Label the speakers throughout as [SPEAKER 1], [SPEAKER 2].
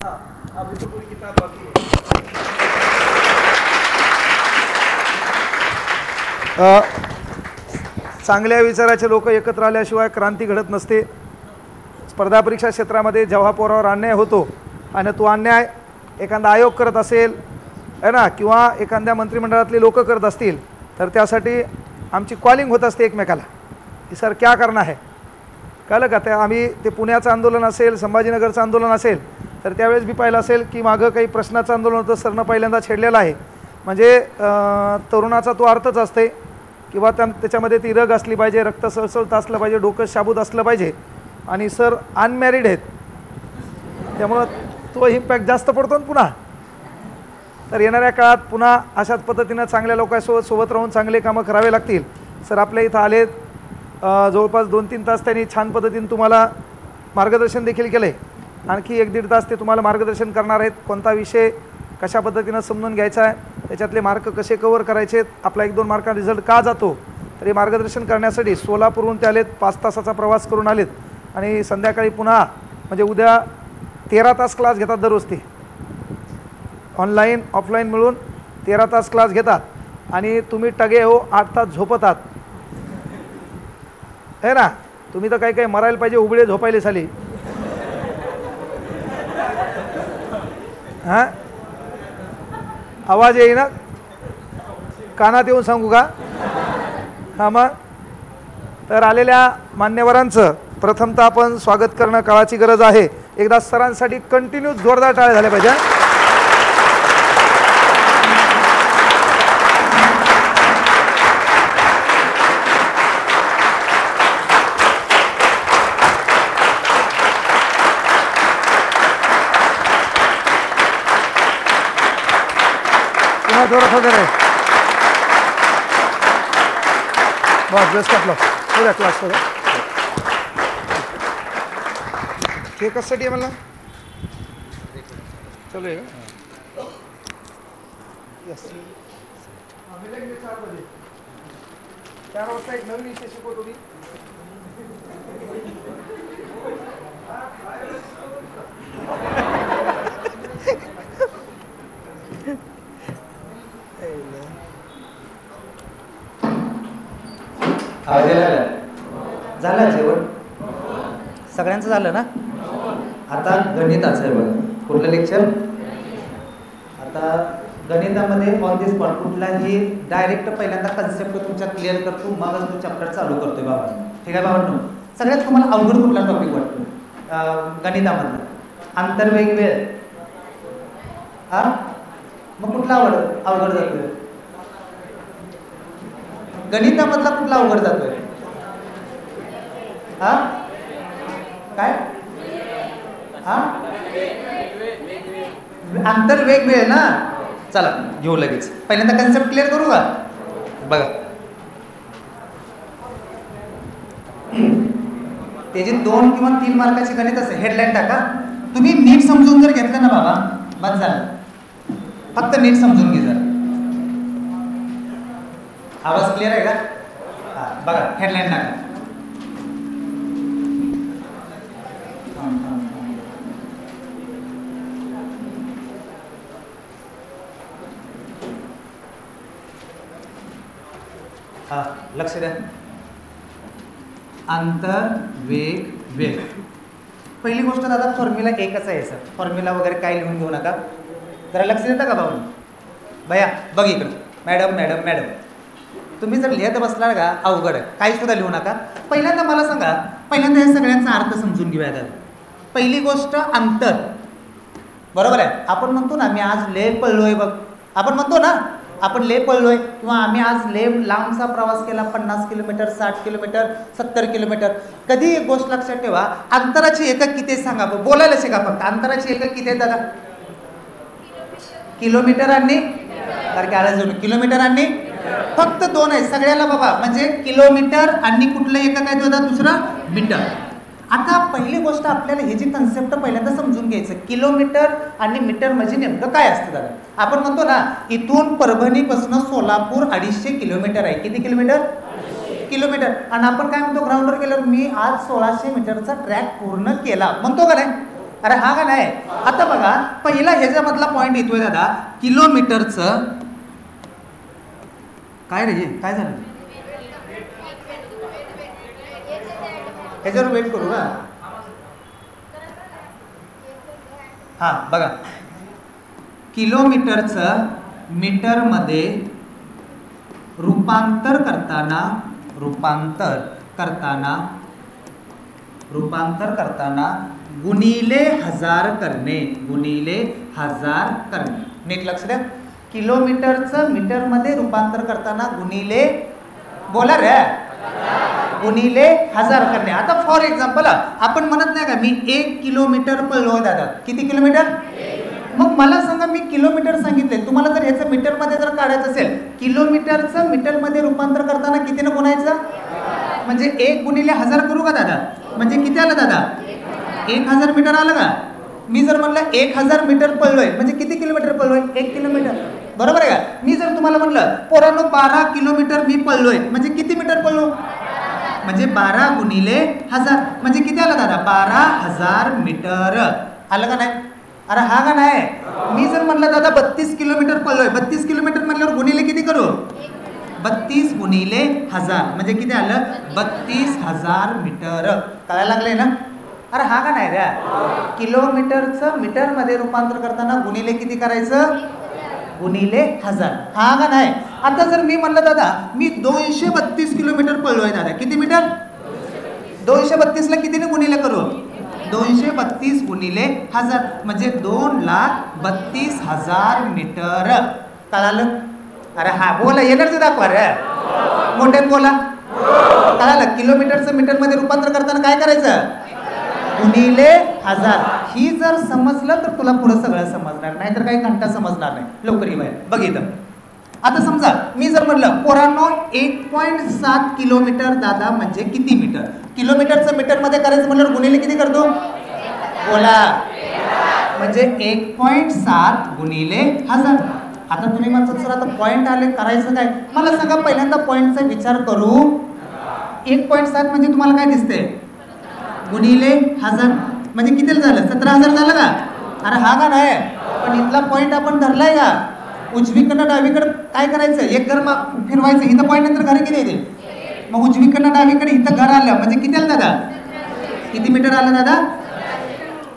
[SPEAKER 1] अभी तो पूरी किताब बाकी है। चांगल्या विचाराचे लोक एकत्र आल्याशिवाय क्रांती घडत नसते। स्पर्धा परीक्षा क्षेत्रामध्ये जेव्हा पोरावर अन्याय होतो आणि तो अन्याय एखादा आयोग करत असेल है ना, किंवा एखाद्या मंत्रिमंडळातले लोक करत असतील, तर त्यासाठी आमची कॉलिंग होत असते एकमेकाला की सर क्या करना है। कळलं का? त्या आम्ही ते पुण्याचं आंदोलन असेल, संभाजीनगरचं आंदोलन असेल, तर त्यावेळेस बी पाहिलं असेल की मागं काही प्रश्नाचं आंदोलन होतं, सरनं पहिल्यांदा छेडलेलं आहे। म्हणजे तरुणाचा तो अर्थच असते किंवा त्याच्यामध्ये ती रग असली पाहिजे, रक्त सळसळत असलं पाहिजे, डोकं शाबूत असलं पाहिजे, आणि सर अनमॅरिड आहेत, त्यामुळं तो इम्पॅक्ट जास्त पडतो ना पुन्हा। तर येणाऱ्या काळात पुन्हा अशाच पद्धतीनं चांगल्या लोकांसोबत राहून चांगले कामं करावे लागतील। सर आपल्या इथं आलेत, जवळपास 2-3 तास त्यांनी छान पद्धतीने तुम्हाला मार्गदर्शन देखील केले। आणखी 1-1.5 तास ते तुम्हाला मार्गदर्शन करणार आहेत, कोणता विषय कशा पद्धतीनं समजून घ्यायचा आहे, त्याच्यातले मार्क कसे कव्हर करायचे, आपला 1-2 मार्का रिझल्ट का जातो, तर हे मार्गदर्शन करण्यासाठी सोलापूरहून ते आलेत, 5 तासाचा प्रवास करून आलेत। आणि संध्याकाळी पुन्हा म्हणजे उद्या 13 तास क्लास घेतात दररोज, ते ऑनलाईन ऑफलाईन मिळून 13 तास क्लास घेतात। आणि तुम्ही टगे हो 8 तास झोपतात है ना। तुम्ही तर काही मरायला पाहिजे, उबळे झोपायले साली। हां, आवाज येईना, कानात येऊन सांगू का? हां मग, तर आलेल्या मान्यवरांचं प्रथमतः आपण स्वागत करणं काळाची गरज आहे। एकदा सरांसाठी कंटिन्यू जोरदार टाळ्या झाल्या पाहिजे। पुन्हा जोरात वगैरे बस बेस्ट ऑफ लक पुऱ्या क्लासवर। हे कशासाठी आहे मला चलो आहे का? यस, 4 वाजता एक नवीन विषय शिकवतो मी।
[SPEAKER 2] झालं जेवण सगळ्यांचं झालं ना? आता गणिताचं आहे बघा, कुठलं लेक्चर? आता गणितामध्ये ऑन दी स्पॉट कुठलाही डायरेक्ट पहिल्यांदा कन्सेप्ट तुमच्या क्लिअर करतो, मगच तो चॅप्टर चालू करतोय बाबा। ठीक आहे बाबांनो? सगळ्यात तुम्हाला अवघड कुठला टॉपिक वाटतो गणितामधला? आंतरवेग वेळ, हा मग कुठला अवघड जातोय? गणितामधला कुठला अवघड जातोय? हा काय? हा आंतरवेग वेळ ना? चला घेऊ लगेच, पहिल्यांदा कन्सेप्ट क्लिअर करू का? बघा, त्याचे 2 किंवा 3 मार्काचे गणित असे हेडलाईन टाका। तुम्ही नीट समजून जर घेतलं ना बाबा, बस झालं, फक्त नीट समजून घे जरा। आवाज क्लिअर आहे का? हा बघा, हेडलाईन टाका। हा लक्ष द्या, अंतर वेग वेळ। पहिली गोष्ट दादा, फॉर्म्युला एकच आहे सर, फॉर्म्युला वगैरे काय लिहून घेऊ नका, जरा लक्ष देता का भाऊ? भैया बघ इकडं, मॅडम मॅडम मॅडम, तुम्ही जर लिहित बसला का अवघड आहे, काही सुद्धा लिहू नका। पहिल्यांदा मला सांगा, पहिल्यांदा हे सगळ्यांचा अर्थ समजून घेऊया दादा। पहिली गोष्ट अंतर, बरोबर आहे? आपण म्हणतो ना मी आज लय पळलोय बघ, आपण म्हणतो ना आपण लय पळलोय, किंवा आम्ही आज लय लांबचा प्रवास केला, 50 किलोमीटर, 60 किलोमीटर, 70 किलोमीटर। कधी एक गोष्ट लक्षात ठेवा, अंतराची एकक किती सांगा, बोलायला शिका फक्त। अंतराची एकक किती आहे दादा? किलोमीटर आणि किलोमीटर आणि फक्त 2 आहे सगळ्याला बाबा, म्हणजे किलोमीटर आणि कुठलं एकक आहे दादा? दुसरं मीटर। आता पहिली गोष्ट आपल्याला हे जी कन्सेप्ट पहिल्यांदा समजून घ्यायचं, किलोमीटर आणि मीटर म्हणजे नेमकं काय असतं दादा? आपण म्हणतो ना इथून परभणीपासून सोलापूर 250 किलोमीटर आहे। किती किलोमीटर? किलोमीटर। आणि आपण काय म्हणतो ग्राउंडवर गेल्यावर, मी आज 1600 मीटरचा ट्रॅक पूर्ण केला म्हणतो का नाही? अरे हा का नाही. आता बघा पहिला ह्याच्यामधला पॉईंट येतोय दादा किलोमीटरचं. काय रे काय झालं ह्याच्यावर वेट करू ना. हा बघा किलोमीटरचं मीटरमध्ये रूपांतर करताना गुणिले हजार करणे. नीट लक्ष द्या. किलोमीटरचं मीटरमध्ये रूपांतर करताना गुणिले बोला रे गुणिले हजार करणे. आता फॉर एक्झाम्पल आपण म्हणत नाही का मी 1 किलोमीटर पळलो दादा. किती किलोमीटर. मग मला सांगा मी किलोमीटर सांगितले, तुम्हाला जर ह्याचं मीटरमध्ये जर काढायचं असेल किलोमीटरचं मीटरमध्ये रूपांतर करताना कितीनं गुणायचं. म्हणजे 1 गुणिले 1000 करू का दादा. म्हणजे किती आलं दादा 1000 मीटर आलं का. मी जर म्हटलं 1000 मीटर पळलोय म्हणजे किती किलोमीटर पळलोय 1 किलोमीटर. बरोबर आहे का. मी जर तुम्हाला म्हटलं पोरांनो 12 किलोमीटर मी पळलोय म्हणजे किती मीटर पळलो. म्हणजे 12 गुणिले 1000 म्हणजे किती आलं दादा 12000 मीटर. आलं का नाही. अरे हा का नाही. मी जर म्हटलं दादा 32 किलोमीटर पळलोय 32 किलोमीटर म्हटल्यावर गुणिले किती करू 32 गुणिले 1000 म्हणजे किती आलं 32000 मीटर. कळायला लागलंय ना. अरे हा का नाही रे. किलोमीटरचं मीटरमध्ये रूपांतर करताना गुणिले किती करायचं गुणिले 1000. हा का नाही. आता जर मी म्हणलं दादा मी 232 किलोमीटर पळलोय दादा. किती मीटर 232 ला कितीने गुणिले करू 232 गुणिले 1000 म्हणजे 2,32,000 मीटर. कळालं. अरे हा बोला एनर्जी दाखवा रे मोठ्यात बोला. कळालं. किलोमीटरचं मीटरमध्ये रूपांतर करताना काय करायचं गुणिले 1000. ही जर समजलं तर तुला पुढं सगळं समजणार नाही तर काही घंटा समजणार नाही. लवकर ये बघितलं. आता समजा मी जर म्हटलं पोरांनो 1.7 किलोमीटर दादा म्हणजे किती मीटर. किलोमीटरचं मीटरमध्ये करायचं म्हटल्यावर गुणिले किती करतो बोला. म्हणजे 1.7 गुणिले 1000. आता तुम्ही म्हणता सर आता पॉईंट आले करायचं काय. मला सांगा पहिल्यांदा पॉईंटचा विचार करू. 1.7 म्हणजे तुम्हाला काय दिसते गुणिले 1000 म्हणजे किती झालं 17000 झालं का. अरे हा का नाही. पण इथला पॉईंट आपण धरलाय का उजवीकडनं डावीकडे काय करायचं एक घर फिरवायचं. इथं पॉईंट नंतर घर किती येते मग उजवीकडनं डावीकडे इथं घर आलं म्हणजे किती आलं दादा किती मीटर आलं दादा.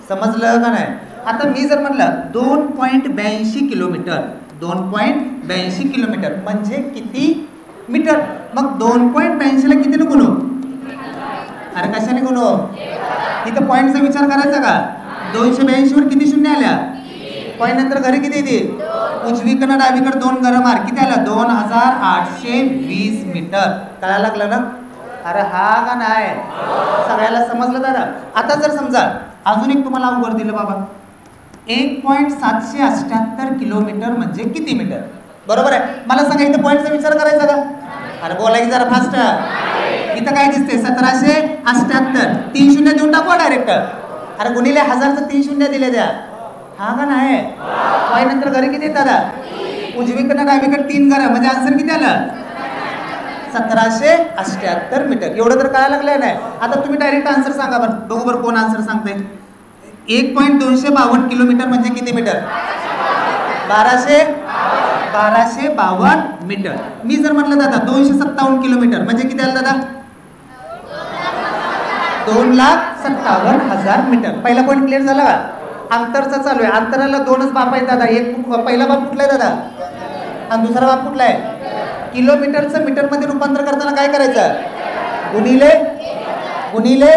[SPEAKER 2] समजलं का नाही. आता मी जर म्हटलं 2.82 किलोमीटर 2.82 किलोमीटर म्हणजे किती मीटर. मग 2.82 ला कितीने गुणू अरे कशाने गुणू. इथं पॉईंटचा विचार करायचा का 282 वर किती शून्य आल्या पॉईंट नंतर घरी किती येते उजवीकडनं डावीकडे 2 घरं मार किती आलं 2820 मीटर. कळायला लागलं ना. अरे हा का नाही. सगळ्याला समजलं दादा. आता जर समजा अजून एक तुम्हाला अवघड दिलं बाबा 1.778 किलोमीटर म्हणजे किती मीटर. बरोबर आहे. मला सांगा इथं पॉईंटचा विचार करायचा का. अरे बोला की जरा फास्ट. इथं काय दिसते 1778 3 शून्य देऊन टाकू डायरेक्ट. अरे गुणिले 1000चं 3 शून्य दिले द्या. हा का नाही. पॉईंट नंतर घरी किती दादा उजवीकडनं डावीकडे 3 घरं म्हणजे आन्सर किती आलं 1778 मीटर. एवढं तर कळायला लागलंय नाही. आता तुम्ही डायरेक्ट आन्सर सांगा बरं बघू बरं कोण आन्सर सांगते. 1.252 किलोमीटर म्हणजे किती मीटर 1252 मीटर. मी जर म्हटलं दादा 257 किलोमीटर म्हणजे किती आलं दादा 2,57,000 मीटर. पहिला पॉईंट क्लिअर झाला का. अंतरचा चालू आहे. अंतराला 2च बाप आहेत दादा. एक पहिला बाप कुठला आहे दादा आणि दुसरा बाप कुठला आहे. किलोमीटरचं मीटरमध्ये रूपांतर करताना काय करायचं गुणिले गुणिले.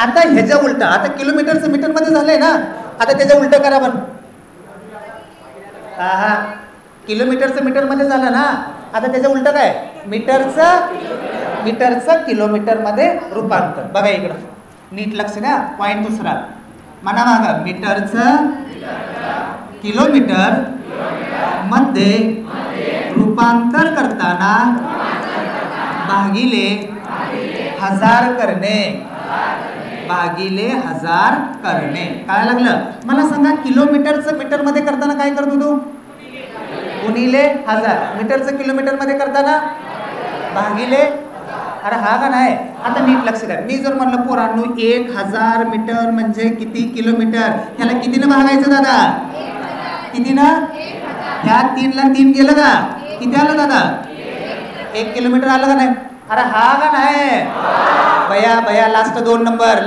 [SPEAKER 2] आता ह्याच्या उलट आता किलोमीटरचं मीटरमध्ये झालंय ना. आता त्याच्या उलट करा बरं. हा किलोमीटरचं मीटरमध्ये झालं ना. आता त्याच्या उलट काय मीटरचं किलोमीटरमध्ये रूपांतर. बघा इकडं नीट लक्ष द्या. पॉईंट दुसरा म्हणा मागा मीटरचं किलोमीटर मध्ये रूपांतर करताना भागिले 1000 करणे भागिले 1000 करणे. काय लागलं मला सांगा किलोमीटरचं मीटरमध्ये करताना काय करतो तू गुणिले 1000. मीटरचं किलोमीटरमध्ये करताना भागिले अरे हा का नाही. आता नीट लक्ष द्या. मी जर म्हणलं पोरांनो 1000 मीटर म्हणजे किती किलोमीटर, ह्याला कितीनं भागायचं दादा? कितीनं? ह्या 3 ला 3 गेलं का? किती आलं दादा? 1 किलोमीटर आलं का नाही? अरे हा का नाही. भैया भैया लास्ट 2 नंबर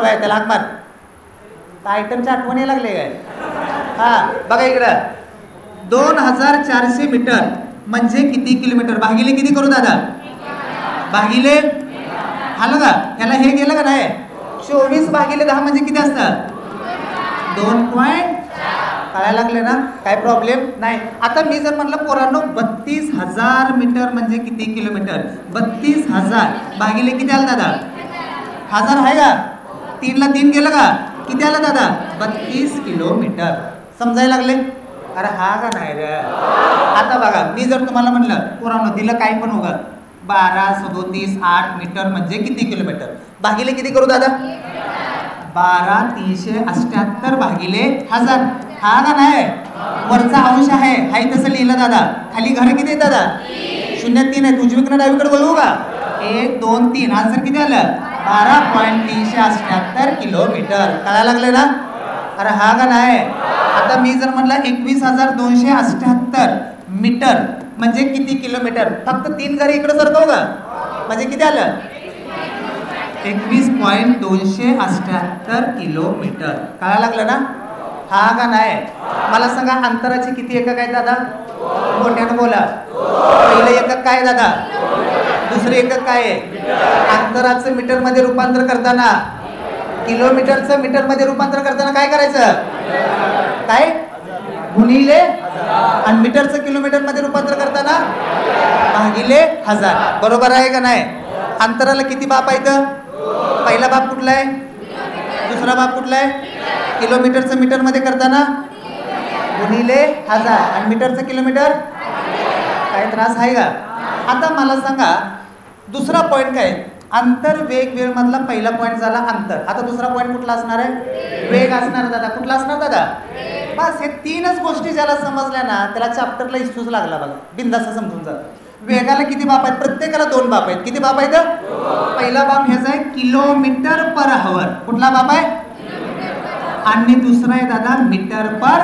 [SPEAKER 2] बाय त्याला हाक मार. आयटमच्या आठवणी लागले काय? हा बघा इकडं 2400 मीटर म्हणजे किती किलोमीटर, भागिले किती करू दादा? भागिले आलं का? ह्याला हे गेलं का नाही? 24 भागिले 10 म्हणजे किती असतं? 2. कळायला लागले ना? काय प्रॉब्लेम नाही. आता मी जर म्हटलं पोरांनो 32,000 मीटर म्हणजे किती किलोमीटर, 32,000 भागिले किती आलं दादा? 1000 आहे का? 3 ला 3 गेलं का? किती आलं दादा? 32 किलोमीटर. समजायला लागले? अरे हा का नाही रे. आता बघा मी जर तुम्हाला म्हणलं पोरांनो दिलं काय पण होगा 12, 37, 8 मीटर म्हणजे किती किलोमीटर, भागिले किती करू दादा? 12,378 भागिले 1000. हा का नाही? वरचा अंश आहे हाय तसं लिहिलं दादा. खाली घर किती आहे दादा? 0, 3 आहे. उजवीकडे डावीकडे बोलवू का? 1, 2, 3. आन्सर किती आलं? 12.378 किलोमीटर. कळायला लागले ना? अरे हा का नाही. आता मी जर म्हटलं 21,278 मीटर म्हणजे किती किलोमीटर, फक्त 3 घरी इकडे सरकव का म्हणजे किती आलं? 21.278 किलोमीटर. कळायला लागलं ना? हा का नाही. मला सांगा अंतराचे किती एकक आहेत दादा? मोठ्यानं बोला. पहिलं एकक काय दादा? दुसरे एकक काय आहे? अंतराचं मीटर मध्ये रूपांतर करताना, किलोमीटरचं मीटर मध्ये रूपांतर करताना काय करायचं? काय? गुणिले. आणि मीटरचं किलोमीटर मध्ये रूपांतर करताना भागिले 1000. बरोबर आहे का नाही? अंतराला किती बाप आहेत? पहिला बाप कुठला आहे? दुसरा बाप कुठला आहे? किलोमीटरचं मीटर मध्ये करताना गुणिले 1000 आणि मीटरचं किलोमीटर. काय त्रास आहे का? आता मला सांगा दुसरा पॉइंट काय? अंतर वेग वेळ मधला पहिला पॉइंट झाला अंतर. आता दुसरा पॉइंट कुठला असणार आहे? वेग असणार दादा. कुठला असणार दादा? बस हे 3च गोष्टी ज्याला समजल्या ना त्याला चॅप्टरला इश्यूच लागला बघा. बिंदास समजून जात. वेगाला किती बाप आहेत? प्रत्येकाला 2 बाप आहेत. किती बाप आहेत? पहिला बाप ह्याचा आहे किलोमीटर पर हवर. कुठला बाप आहे? आणि दुसरा आहे दादा मीटर पर.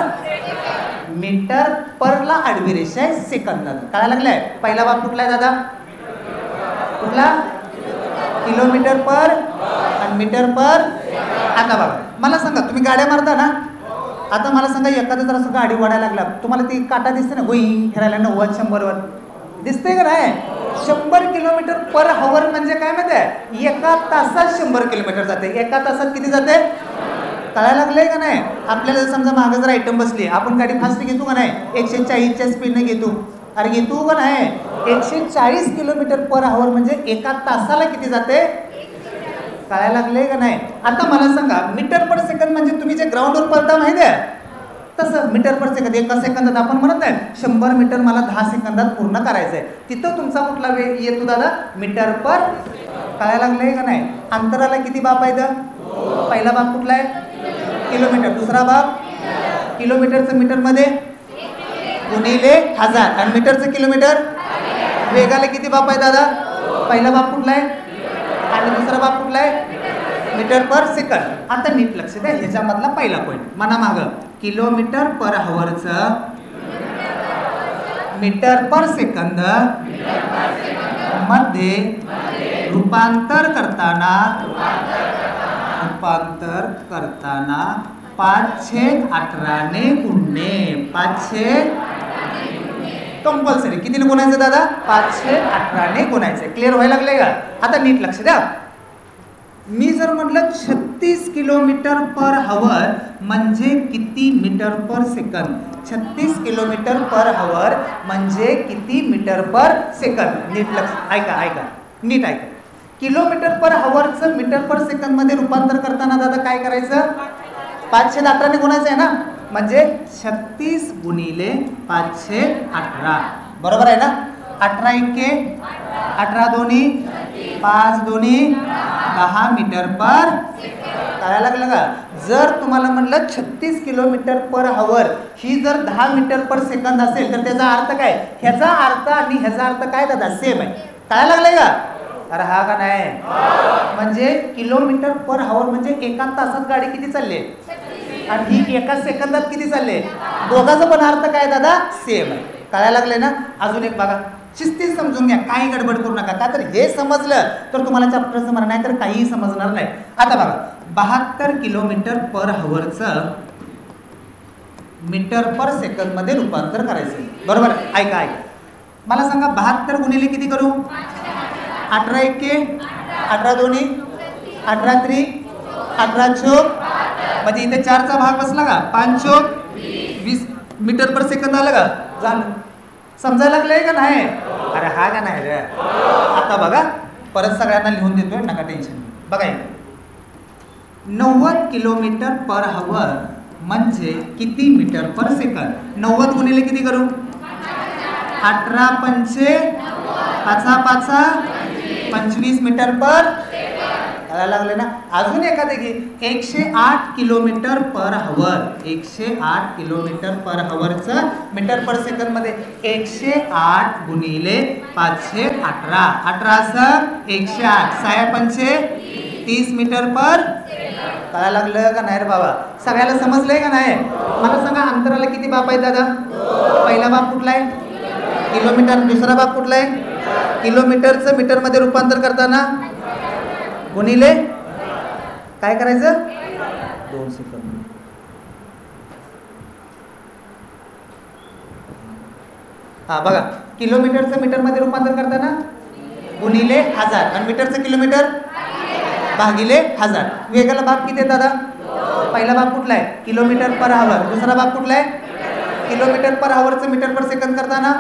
[SPEAKER 2] मीटर परला आडवी रेषा आहे सेकंदात. कळायला लागलाय? पहिला बाप कुठला आहे दादा? कुठला? किलोमीटर पर आणि मीटर पर. आता बघा मला सांगा तुम्ही गाड्या मारता ना, आता मला सांगा एखादा जर असं गाडी वाढायला लागला तुम्हाला ती काटा दिसते ना, गोई फिरायला 90, 100 वर दिसते का नाही? 100 किलोमीटर पर हवर म्हणजे काय माहिती आहे? एका तासात 100 किलोमीटर जाते. एका तासात किती जाते? कळायला लागलंय का नाही? आपल्याला जर समजा मागे जर आयटम बसली, आपण गाडी फास्ट घेतो का नाही? 140च्या स्पीडने घेतो. अरे घेतो का नाही? 140 किलोमीटर पर हवर म्हणजे एका तासाला किती जाते? कळायला लागले का नाही? आता मला सांगा मीटर पर सेकंद म्हणजे तुम्ही जे ग्राउंडवर पळता माहिती आहे तसं मीटर पर सेकंद. एका सेकंदात आपण म्हणत आहे 100 मीटर मला 10 सेकंदात पूर्ण करायचं आहे. तिथं तुमचा कुठला वेग येतो दादा? मीटर पर. कळायला लागले का नाही? अंतराला किती बाप आहेत? पहिला बाप कुठला आहे? किलोमीटर. दुसरा बाप किलोमीटरचं मीटर मध्ये गुणिले 1000 आणि मीटरचं किलोमीटर. वेगाला किती बाप आहे दादा? पहिला बाप कुठला आहे आणि दुसरा बाप कुठला आहे? Metre per second. आता नीट लक्ष द्या ह्याच्यामधला पहिला पॉईंट मना माग. किलोमीटर पर हवरचं मीटर पर सेकंद मध्ये रूपांतर करताना 5/18 ने गुणणे. 5/18 कंपल्सरी कितीने गुणायचं दादा? 5/18 ने गुणायचं. क्लिअर व्हायला लागले का? आता नीट लक्ष द्या. मी जर म्हटलं 36 किलोमीटर पर हवर म्हणजे किती मीटर पर सेकंद? 36 किलोमीटर पर हवर म्हणजे किती मीटर पर सेकंद? नीट लक्ष ऐका नीट ऐका. किलोमीटर पर हवरचं मीटर पर सेकंद मध्ये रूपांतर करताना दादा काय करायचं? 5/18 ने गुणायचं आहे ना, म्हणजे 36 गुणिले 5/18. बरोबर आहे ना? 18 1 18 दोन्ही 5 दोन्ही 10 मीटर पर. कळायला लागलं का? जर तुम्हाला म्हटलं 36 किलोमीटर पर हवर ही जर 10 मीटर पर सेकंद असेल तर त्याचा अर्थ काय? ह्याचा अर्थ आणि ह्याचा अर्थ काय दादा? सेम आहे. कळायला लागलंय का? अरे हा का नाही? म्हणजे किलोमीटर पर आवर म्हणजे एका तासात गाडी किती चालली आणि ही एका सेकंदात किती चालले? दोघांचा पण अर्थ काय दादा? सेम आहे. कळायला लागले ना? अजून एक बघा, शिस्तीत समजून घ्या, काही गडबड करू नका. का तर हे समजलं तर तुम्हाला चॅप्टर समजणार नाही, तर काहीही समजणार नाही. आता बघा, 72 किलोमीटर पर आवरचं मीटर पर सेकंद मध्ये रूपांतर करायचं. बरोबर? ऐका ऐका, मला सांगा 72 गुणिले किती करू? 18 एके 18 दोन्ही 18 त्रिक 18 चोक, म्हणजे इथे 4चा भाग बसला का? 5 चोक 20 मीटर पर सेकंद आलं का? झालं. समजायला लागलंय का नाही? अरे हा का नाही रे? आता बघा, परत सगळ्यांना लिहून देतोय, नका टेन्शन. बघा, 90 किलोमीटर पर आवर म्हणजे किती मीटर पर सेकंद? 90 गुणिले किती करू? 18 पंचे 5 25 मीटर पर कळायला लागले ना? अजून एखादे घे, 108 किलोमीटर पर आवर. 108 किलोमीटर पर आवरचं मीटर पर सेकंद मध्ये 108 गुणिले 518. 18 108 6 पंचे 30 मीटर पर. कळायला लागलं का नाही रे बाबा? सगळ्याला समजलंय का नाही? मला सांगा, अंतराला किती बाप आहेत दादा? पहिला बाप कुठला आहे? किलोमीटर. दुसरा बाप कुठला आहे? किलोमीटरचं मीटर मध्ये रूपांतर करताना गुणिले काय करायचं? 2 सेकंद. हा बघा, किलोमीटरचं मीटर मध्ये रूपांतर करताना गुणिले 1000 आणि मीटरचं किलोमीटर भागिले 1000. वेगाला भाग किती आहे दादा? पहिला भाग कुठला आहे? किलोमीटर पर आवर. दुसरा भाग कुठला आहे? किलोमीटर पर आवरचं मीटर पर सेकंद करताना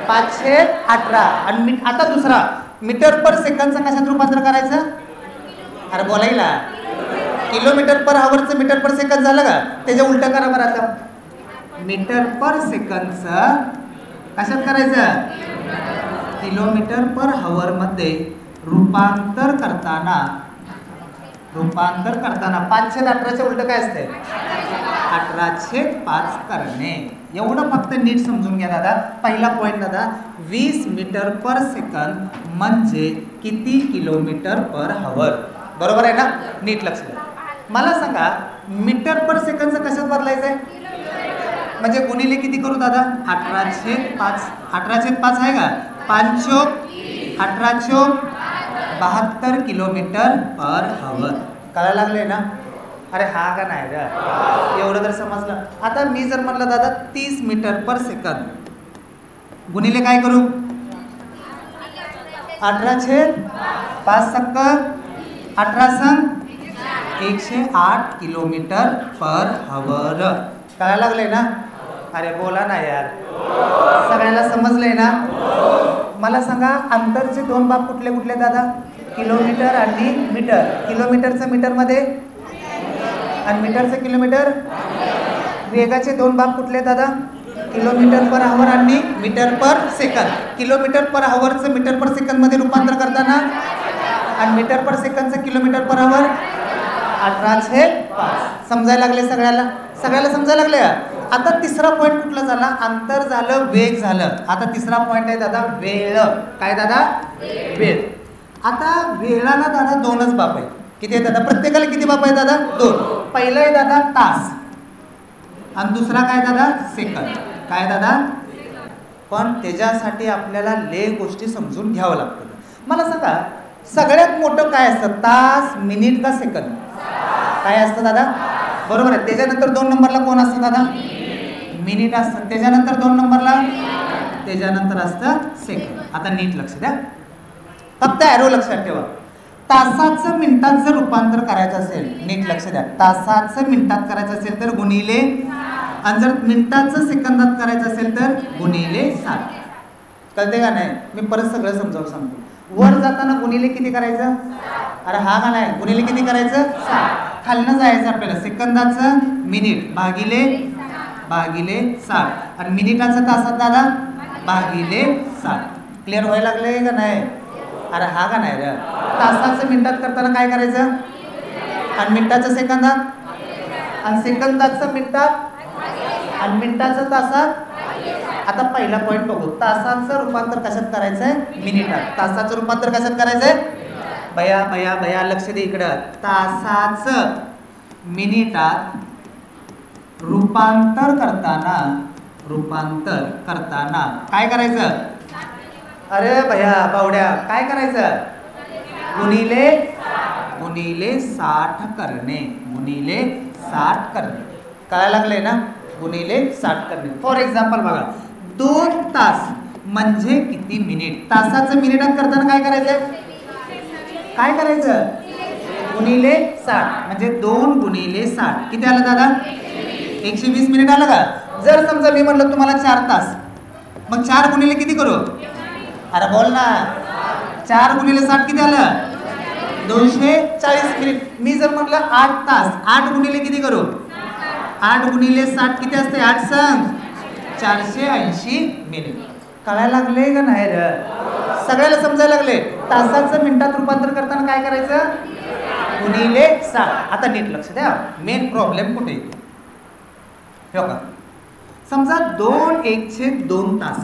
[SPEAKER 2] 518. आणि आता दुसरा मीटर पर सेकंदचं कशात रूपांतर करायचं? अरे बोलायला, किलोमीटर पर आवरचं मीटर पर सेकंद झालं का? त्याच्या उलट करा बरं. आता मीटर पर सेकंदचं कशात करायचं? किलोमीटर पर आवर मध्ये रूपांतर करताना 5/18च्या उलट काय असते? 18/5 करणे. एवढं फक्त नीट समजून घ्या दादा. पहिला पॉईंट दादा, 20 मीटर पर सेकंद म्हणजे किती किलोमीटर पर आवर? बरोबर आहे ना? नीट लक्ष द्या. मला सांगा, मीटर पर सेकंदचं कशात बदलायचं आहे? म्हणजे गुणिले किती करू दादा? 18/5. 18/5 आहे का? 5 चोक 18 चोक 72 किलोमीटर पर आवर. कळायला लागले ना? अरे हा का नाही रे? एवढं तर समजलं. आता मी जर म्हटलं दादा 30 मीटर पर सेकंद गुणिले काय करू? 18/5 सक्क 18 संग 108 किलोमीटर पर आवर. कळायला लागले ना? अरे बोला ना यार, सगळ्याला समजलंय ना? मला सांगा, अंतरचे 2 भाग कुठले कुठले दादा? किलोमीटर आणि मीटर. किलोमीटरचं मीटर मध्ये आणि मीटरचं किलोमीटर. वेगाचे 2 भाग कुठले दादा? किलोमीटर पर आवर आणि मीटर पर सेकंद. किलोमीटर पर आवरचं मीटर पर सेकंद मध्ये रूपांतर करताना आणि मीटर पर सेकंदचं किलोमीटर पर आवर 18/5. समजायला लागले सगळ्याला? सगळ्याला समजायला लागले? आता तिसरा पॉईंट कुठला झाला? अंतर झालं, वेग झालं. आता तिसरा पॉईंट आहे दादा, वेळ. काय दादा? वेळ. आता वेळाला दादा 2च बाप आहेत. किती आहे दादा? प्रत्येकाला किती बाप आहे दादा? 2. पहिलं आहे दादा तास आणि दुसरा काय दादा? सेकंद. काय दादा? पण त्याच्यासाठी आपल्याला लय गोष्टी समजून घ्यावं लागतं. मला सांगा, सगळ्यात मोठं काय असतं? तास, मिनिट का सेकंद? काय असतं दादा? बरोबर आहे. त्याच्यानंतर 2 नंबरला कोण असतं दादा? मिनिट असतं. त्याच्यानंतर 2 नंबरला त्याच्यानंतर असतं सेकंद. आता नीट लक्ष द्या, फक्त ॲरो लक्षात ठेवा. तासाचं मिनिटात जर रूपांतर करायचं असेल, नीट लक्ष द्या, तासाचं मिनिटात करायचं असेल तर गुणिले, आणि जर मिनिटाचं सेकंदात करायचं असेल तर गुणिले 7. कळते का नाही? मी परत सगळं समजावून सांगतो. वर जाताना गुणिले किती करायचं? अरे हा का नाही? गुणिले किती करायचं? 7. खालनं जायचं आपल्याला, सेकंदाचं मिनिट भागिले 7 आणि मिनिटाचं तासात दादा भागिले 7. क्लिअर व्हायला लागले का नाही? अरे हा का नाही रे? तासाचं मिनिटात करताना काय करायचं? आणि मिनिटाचं सेकंदात आणि सेकंदाचं मिनिटात आणि मिनिटाचं तासात आता पहिला पॉईंट बघू. तासाचं रूपांतर कशात करायचंय? मिनिटात. तासाचं रूपांतर कशात करायचंय? भया भया भया लक्ष दे इकडं. तासाचं मिनिटात रूपांतर करताना काय करायचं? अरे भया बावड्या काय करायचं? गुणिले 60 करणे. गुणिले 60 करणे. कळायला लागले ना? गुणिले 60 करणे. फॉर एक्झाम्पल बघा, 2 तास म्हणजे किती मिनिट? तासाचं मिनिटात करताना काय करायचं? काय करायचं? गुणिले 60 म्हणजे 2 गुणिले 60 किती आलं दादा? 120 मिनिट आलं का? जर समजा मी म्हटलं तुम्हाला 4 तास, मग 4 गुणिले किती करू? अरे बोल ना. 4 गुणिले 60 किती आलं? 240 मिनिट. मी जर म्हटलं 8 तास, 8 गुणिले किती करू? 8 गुणिले 60 किती असते? 8 संग 480 मिनिट. कळायला लागले का नाही रे? सगळ्याला समजायला लागले. तासाचं मिनिटात रूपांतर करताना काय करायचं? गुणिले 60. आता नीट लक्ष द्या, मेन प्रॉब्लेम कुठे येतो? हो का, समजा 2/1/2 तास.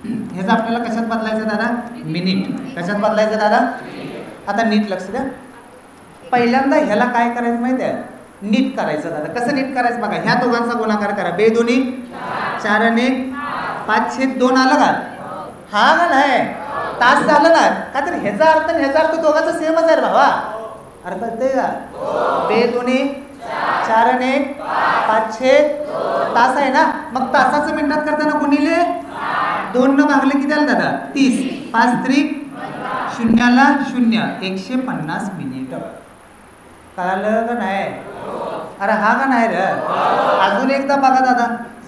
[SPEAKER 2] ह्याचं आपल्याला कशात बदलायचं दादा? मिनिट. कशात बदलायचं दादा? आता नीट लक्ष द्या. पहिल्यांदा ह्याला काय करायचं माहिती आहे? नीट करायचं दादा. कसं नीट करायचं बघा. ह्या दोघांचा गुणाकार करा. 2 2 4 आणि 5/2 आलं का? हा का नाही? तास झालं ना? का तर ह्याचा अर्थ आणि ह्याचा अर्थ दोघांचा सेमच आहे भावा. अर्थ ते का? 2 2 4 आणि 5/2 तास आहे ना? मग तासाचं मिनिटात करताना गुणिले 2 न भागले किती आलं दादा? 30. 5 त्रिक 0ला 0 150 मिनिट. कळालं का नाही? अरे हा का नाही रे? अजून एकदा बघा दादा.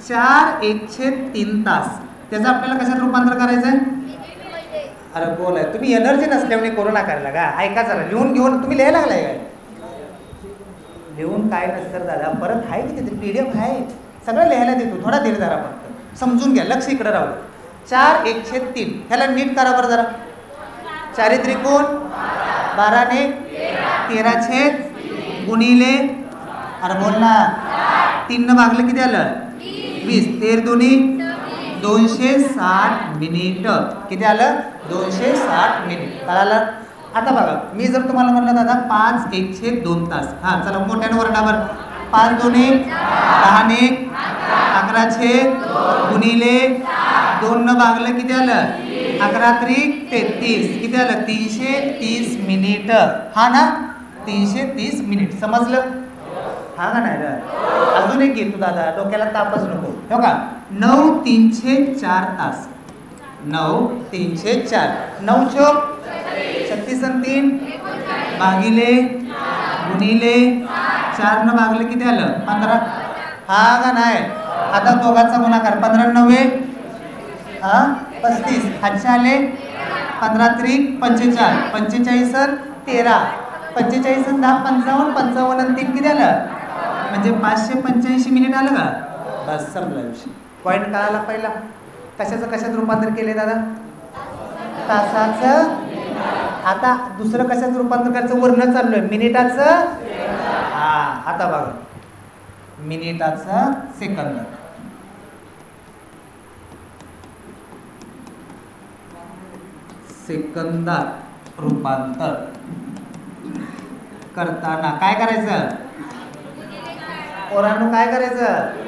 [SPEAKER 2] 4/1/3 तास. त्याचं आपल्याला कशात रूपांतर करायचंय? अरे बोल आहे तुम्ही. एनर्जी नसल्यामुळे करू नका का? ऐका जरा. लिहून घेऊन तुम्ही लिहायला लागलाय काय? लिहून काय नसतं दादा. परत आहे की तिथे PDF आहे, सगळं लिहायला देतो. थोडा धीर जरा फक्त समजून घ्या. लक्ष इकडे राहू. 4/1/3 ह्याला नीट करा बरं जरा. 4 त्रिकोण 12 ने 13 गुणिले, अरे बोल ना, 3 न भागलं किती आलं? 20. 13 2 260 मिनिट. किती आलं? 260 मिनिट. कळालं? आता बघा, मी जर तुम्हाला म्हटलं दादा 5/1/2 तास. हा चला मोठ्यानं वरडावर. 5 2 10 ने 11 गुणिले 2 न भागलं किती आलं? 11 त्रिक 33 किती आलं? 330 मिनिट. हा ना? 330 मिनिट. समजलं? हा का नाही रे? अजून एक घेतो दादा, डोक्याला तापच नको. हो का? 9 304 तास. 9 304 9 चोक 36 आणि 3 भागिले गुणिले 4 न भागले किती आलं? 15. हा का नाही? आता दोघांचा गुणाकार. 15 9 35 हातचे आले. 15 त्रिक 45 45 13 45 10 55 55 आणि 3 किती आलं? म्हणजे 585 मिनिट आलं का? बस संपला विषय. पॉईंट कळाला पहिला. कशाचं कशात रूपांतर केले दादा? तासाचं. आता दुसरं कशाचं रूपांतर करायचं? वर्ण चाललोय. मिनिटाचं. हा आता बघा, मिनिटाचं सेकंद. सेकंदात रूपांतर करताना काय करायचं? पोरांनो काय करायचं?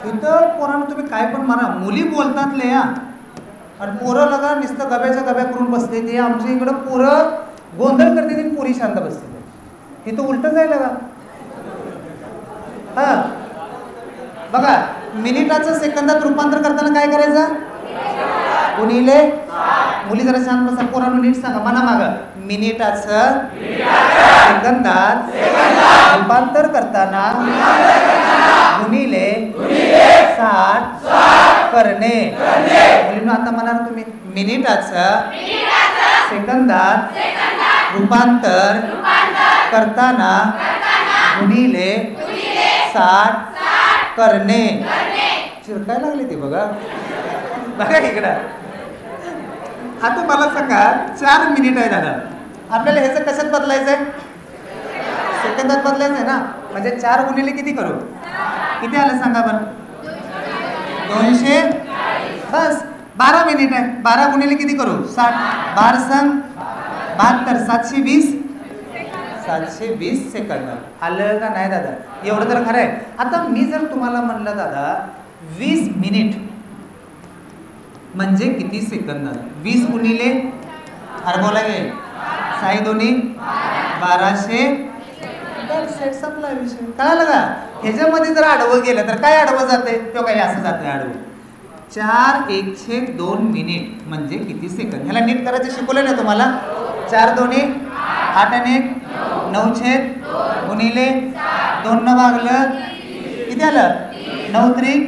[SPEAKER 2] इथं पोरांनो तुम्ही काय पण म्हणा, मुली बोलतात ले या, आणि पोरं लगा नुसतं गब्याच्या गब्या करून बसते. ते आमच्या इकडं पोरं गोंधळ करते ती, पोरी शांत बसते. इथं उलटं जायला का? हा बघा, मिनिटाचं सेकंदात रूपांतर करताना काय करायचं? गुणिले. मुली जरा शांत बसा. पोरांनो नीट सांगा, मना माग. मिनिटाचं सेकंदात रूपांतर करताना गुणिले 60 करणे. मुलींनो आता म्हणाल तुम्ही, मिनिटाचं सेकंदात रूपांतर करताना गुणिले 60 करणे. चिरकाय लागले ते बघा. बघा इकडं. आता मला सांगा, 4 मिनिट आहे दादा. आपल्याला ह्याचं कशात बदलायचं आहे? सेकंदात बदलायचं आहे ना? म्हणजे 4 गुणिले किती करू? किती आलं सांगा बरं? 240. बस 12 मिनिट आहे. 12 गुणिले किती करू? 60. 12 संग 72, 720 सेकंद. आलं का नाही दादा? एवढं तर खरं आहे. आता मी जर तुम्हाला म्हणलं दादा 20 मिनिट म्हणजे किती सेकंद दादा? 20 गुणिले अरे बोला गे 6 दोन्ही 1200. संपला विषय. कळालं का? ह्याच्यामध्ये जर आडवं गेलं तर काय आडवं जाते? तो काही असं जाते आडवं. 4/1/2 मिनिट म्हणजे किती सेकंद? ह्याला नीट करायचं शिकवलं ना तुम्हाला? 4 दोन्ही 8 आणि 1 9 गुणिले 2 न भागलं किती आलं? 9 त्रिक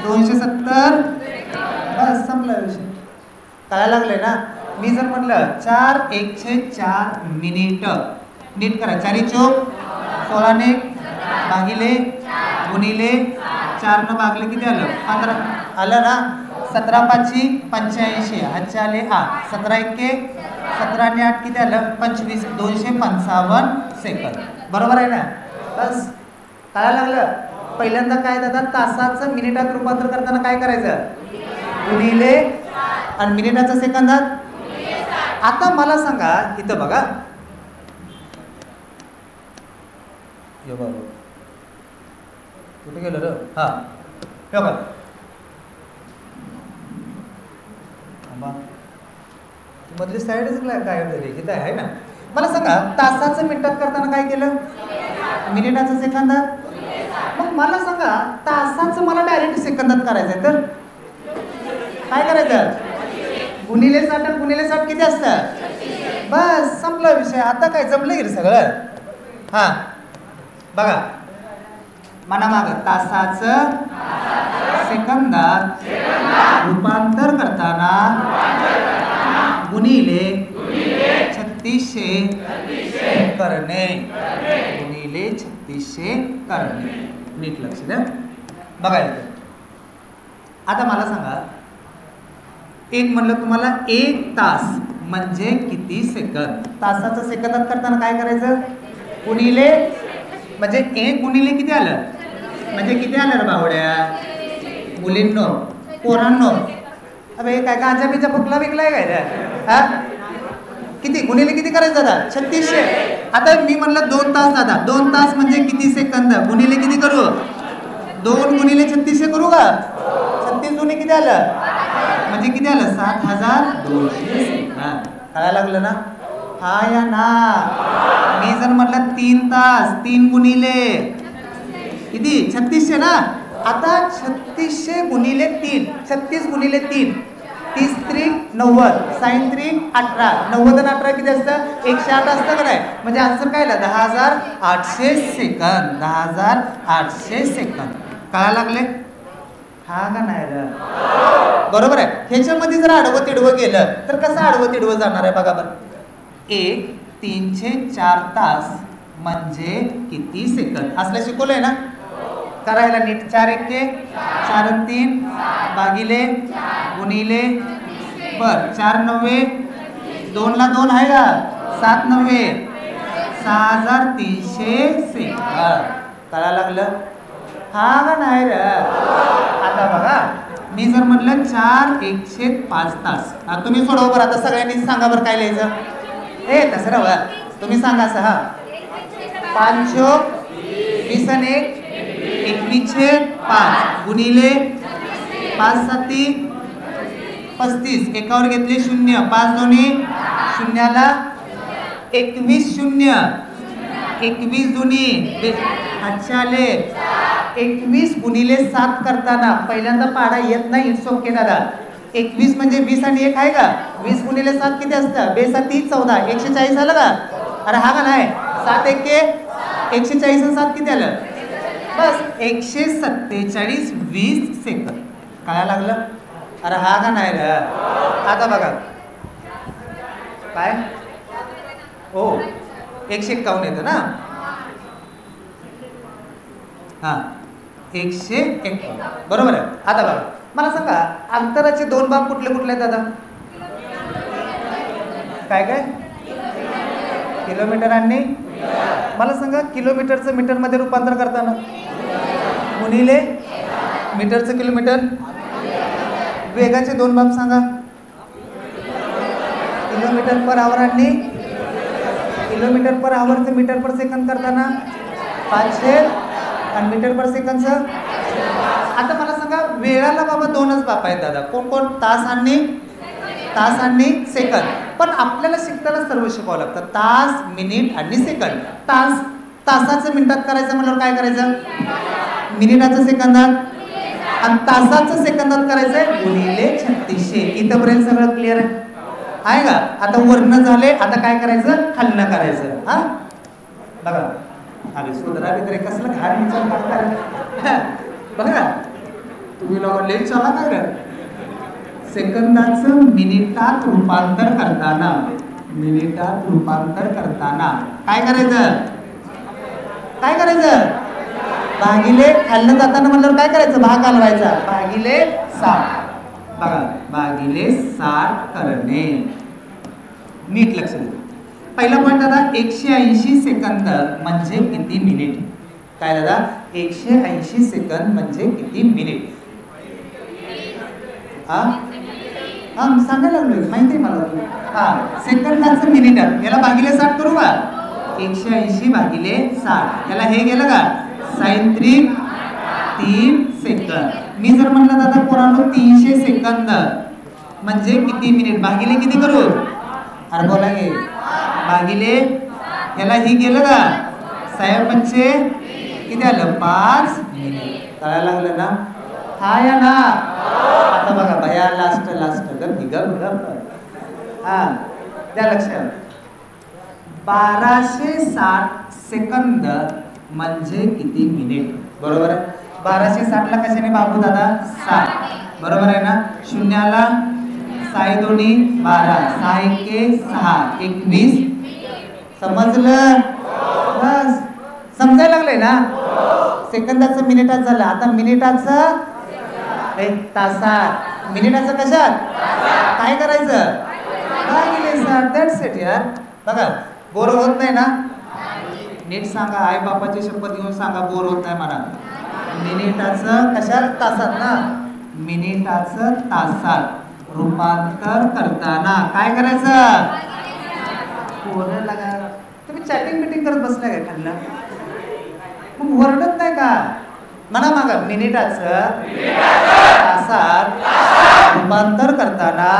[SPEAKER 2] 270. बस संपला विषय. कळायला लागले ना? मी जर म्हटलं 4/1/4 मिनिट नीट करा. 4 चोक 16 ने भागिले गुणिले 4 न भागले किती आलं? 15 आलं ना? 17 5 85 हातचे आले 8. 17 1 17 आणि 8 किती आलं? 25. 255 सेकंद. बरोबर आहे ना? बस काय लागलं? पहिल्यांदा काय दादा? तासाचं मिनिटात रूपांतर करताना काय करायचं? गुणिले आणि मिनिटाचं सेकंदात. आता मला सांगा इथं बघा कुठे गेलं र? हा मधली साईडच काय झाली? इथं आहे ना? मला सांगा तासाचं मिनिटात करताना काय केलं? मिनिटाचं सेकंदात. मग मला सांगा तासाचं मला डायरेक्ट सेकंदात करायचंय तर काय करायचं? गुणिले 60. गुणिले 60 किती असतं? बस संपला विषय. आता काय जमलं गेलं सगळं. हा बघा मना माग तासाचं सेकंदात रूपांतर करताना गुणिले 3600 करणे. गुणिले 3600 करणे. नीट लक्ष द्या. बघा आता मला सांगा एक म्हणलं तुम्हाला 1 तास म्हणजे किती सेकंद? तासाचं सेकंदात करताना काय करायचं? गुणिले म्हणजे 1 गुणिले किती आलं? म्हणजे किती आलं रे बावड्या? मुलींनो पोरांनो अबे काय गांजा बिजा फुकला विकलाय काय रे? हा किती गुणिले किती करायचं दादा? 3600. आता मी म्हणलं 2 तास दादा. 2 तास म्हणजे किती सेकंद? गुणिले किती करू? 2 गुणिले 3600 करू का? 36 गुणिले किती आलं? म्हणजे किती आलं? 7200. कळायला लागलं ना? हा या ना? मी जर म्हटलं 3 तास 3 गुणिले किती? 3600 ना? आता 3600 गुणिले 3. 36 गुणिले 3 30 त्रिक 90 60 त्रिक 18. 90 आणि 18 किती असतं? 108 असतं का नाही? म्हणजे आन्सर काय आला? 10800 सेकंद. 10800 सेकंद. कळायला लागले? हा का नाही रे? बरोबर आहे. ह्याच्यामध्ये जर आडवं तिडवं गेलं तर कसं आडवं तिडवं जाणार आहे बघा बरं. 1 304 तास म्हणजे किती सेकंद? असलं शिकवलंय ना? करायला नीट. 4 1 4 3 भागिले गुणिले बर 4 9 2 ला 2 आहे का? 7 9 6300 सेकंद. कळायला लागलं? हा का नाही रे? आता बघा मी जर म्हटलं 4/105 तास. तुम्ही सोडवा बरं. आता सगळ्यांनी सांगा बरं काय लिहायचं? तसं ना तुम्ही सांगा असं. हा 5 20 आणि 1 21/5 गुणिले 5 7 35. एकावर घेतले 0. 5 दोन्ही 0ला 21 0 21 दोन्ही हातचे आले 21 गुणिले 7 करताना पहिल्यांदा पाडा येत नाही. इट्स ओके दादा. 21 म्हणजे 20 आणि 1 आहे का? 20 गुणिले 7 किती असतं? 2 7 14 140 आलं का? अरे हा का नाही? 7 1 140 आणि 7 किती आलं? बस 147 20 सेकंद. कळायला लागलं? अरे हा का नाही रे? आता बघा काय हो 151 येतं ना? हा 151 बरोबर आहे. आता बघा मला सांगा अंतराचे 2 भाग कुठले कुठले आहेत दादा? काय काय? किलोमीटर आणि मला सांगा किलोमीटरचं मीटरमध्ये रूपांतर करताना गुणिले मीटरचं किलोमीटर वेगाचे दोन बाब सांगा. किलोमीटर पर आवर आणि किलोमीटर पर आवरचं मीटर पर सेकंद करताना 500 आणि मीटर पर सेकंदचं. आता मला सांगा वेळाला बाबा दोनच बाप आहेत दादा. कोण कोण? तास आणि सेकंद. पण आपल्याला शिकताना सर्व शिकावं लागतं. तास, मिनिट आणि सेकंद. तासाचं मिनिटात करायचं म्हटल्यावर काय करायचं? मिनिटाचं सेकंदात आणि तासाचं सेकंदात करायचंय गुणिले 3600. इथंपर्यंत सगळं क्लिअर आहे का? आता वर्ण झाले, आता काय करायचं? खालनं करायचं. हा बघा, अरे सुधरा तरी कसलं घाण विचार करताय. बघा तुम्ही लोक लेट चला ना रे. सेकंदाचं मिनिटात रूपांतर करताना काय करायचं? भागिले. खाल्लं जाताना म्हणल्यावर काय करायचं? भाग घालवायचा. भागिले 60. बघा, भागिले 60 करणे. नीट लक्ष द्या. पहिला पॉईंट दादा, 180 सेकंद म्हणजे किती मिनिट? काय दादा? 180 सेकंद म्हणजे किती मिनिट? सांगायला लागलोय, माहिती आहे मला. सेकंदाचं मिनिटात याला भागिले 60 करू का? 180 भागिले 60. याला हे गेलं का? Sign 3 second. मी जर म्हटलं दादा पोरांनो 300 सेकंद म्हणजे किती मिनिट? भागिले किती करू? अरे बोला गे. भागिले याला ही गेलं का? 6 किती आलं? 5 मिनिट. कळायला लागलं ना? हा या ना. आता बघा भया लास्ट हा द्या लक्ष. 1260 सेकंद म्हणजे किती मिनिट? बरोबर आहे. 1260 ला कशाने बाबू दादा? 60. बरोबर आहे ना? शून्याला 6 दोन्ही 12, 6 एके 6, 21. समजलं? बस समजायला लागलंय ना? सेकंदाचं मिनिटात झालं. आता मिनिटाचं तासात, मिनिटाचं कशात? काय करायचं? भागिले 60. दॅट्स इट यार. बघा बोर होत नाही ना? नीट सांगा, आई बापाची शपथ घेऊन सांगा, बोर होत नाही मला. मिनिटाचं कशात? तासात ना? मिनिटाचं तासात रूपांतर करताना काय करायचं? बोर लागा. तुम्ही चॅटिंग करत बसलाय का खाल्लं? मग वरडत नाही का? म्हणा मागा, मिनिटाचं तासात रूपांतर करताना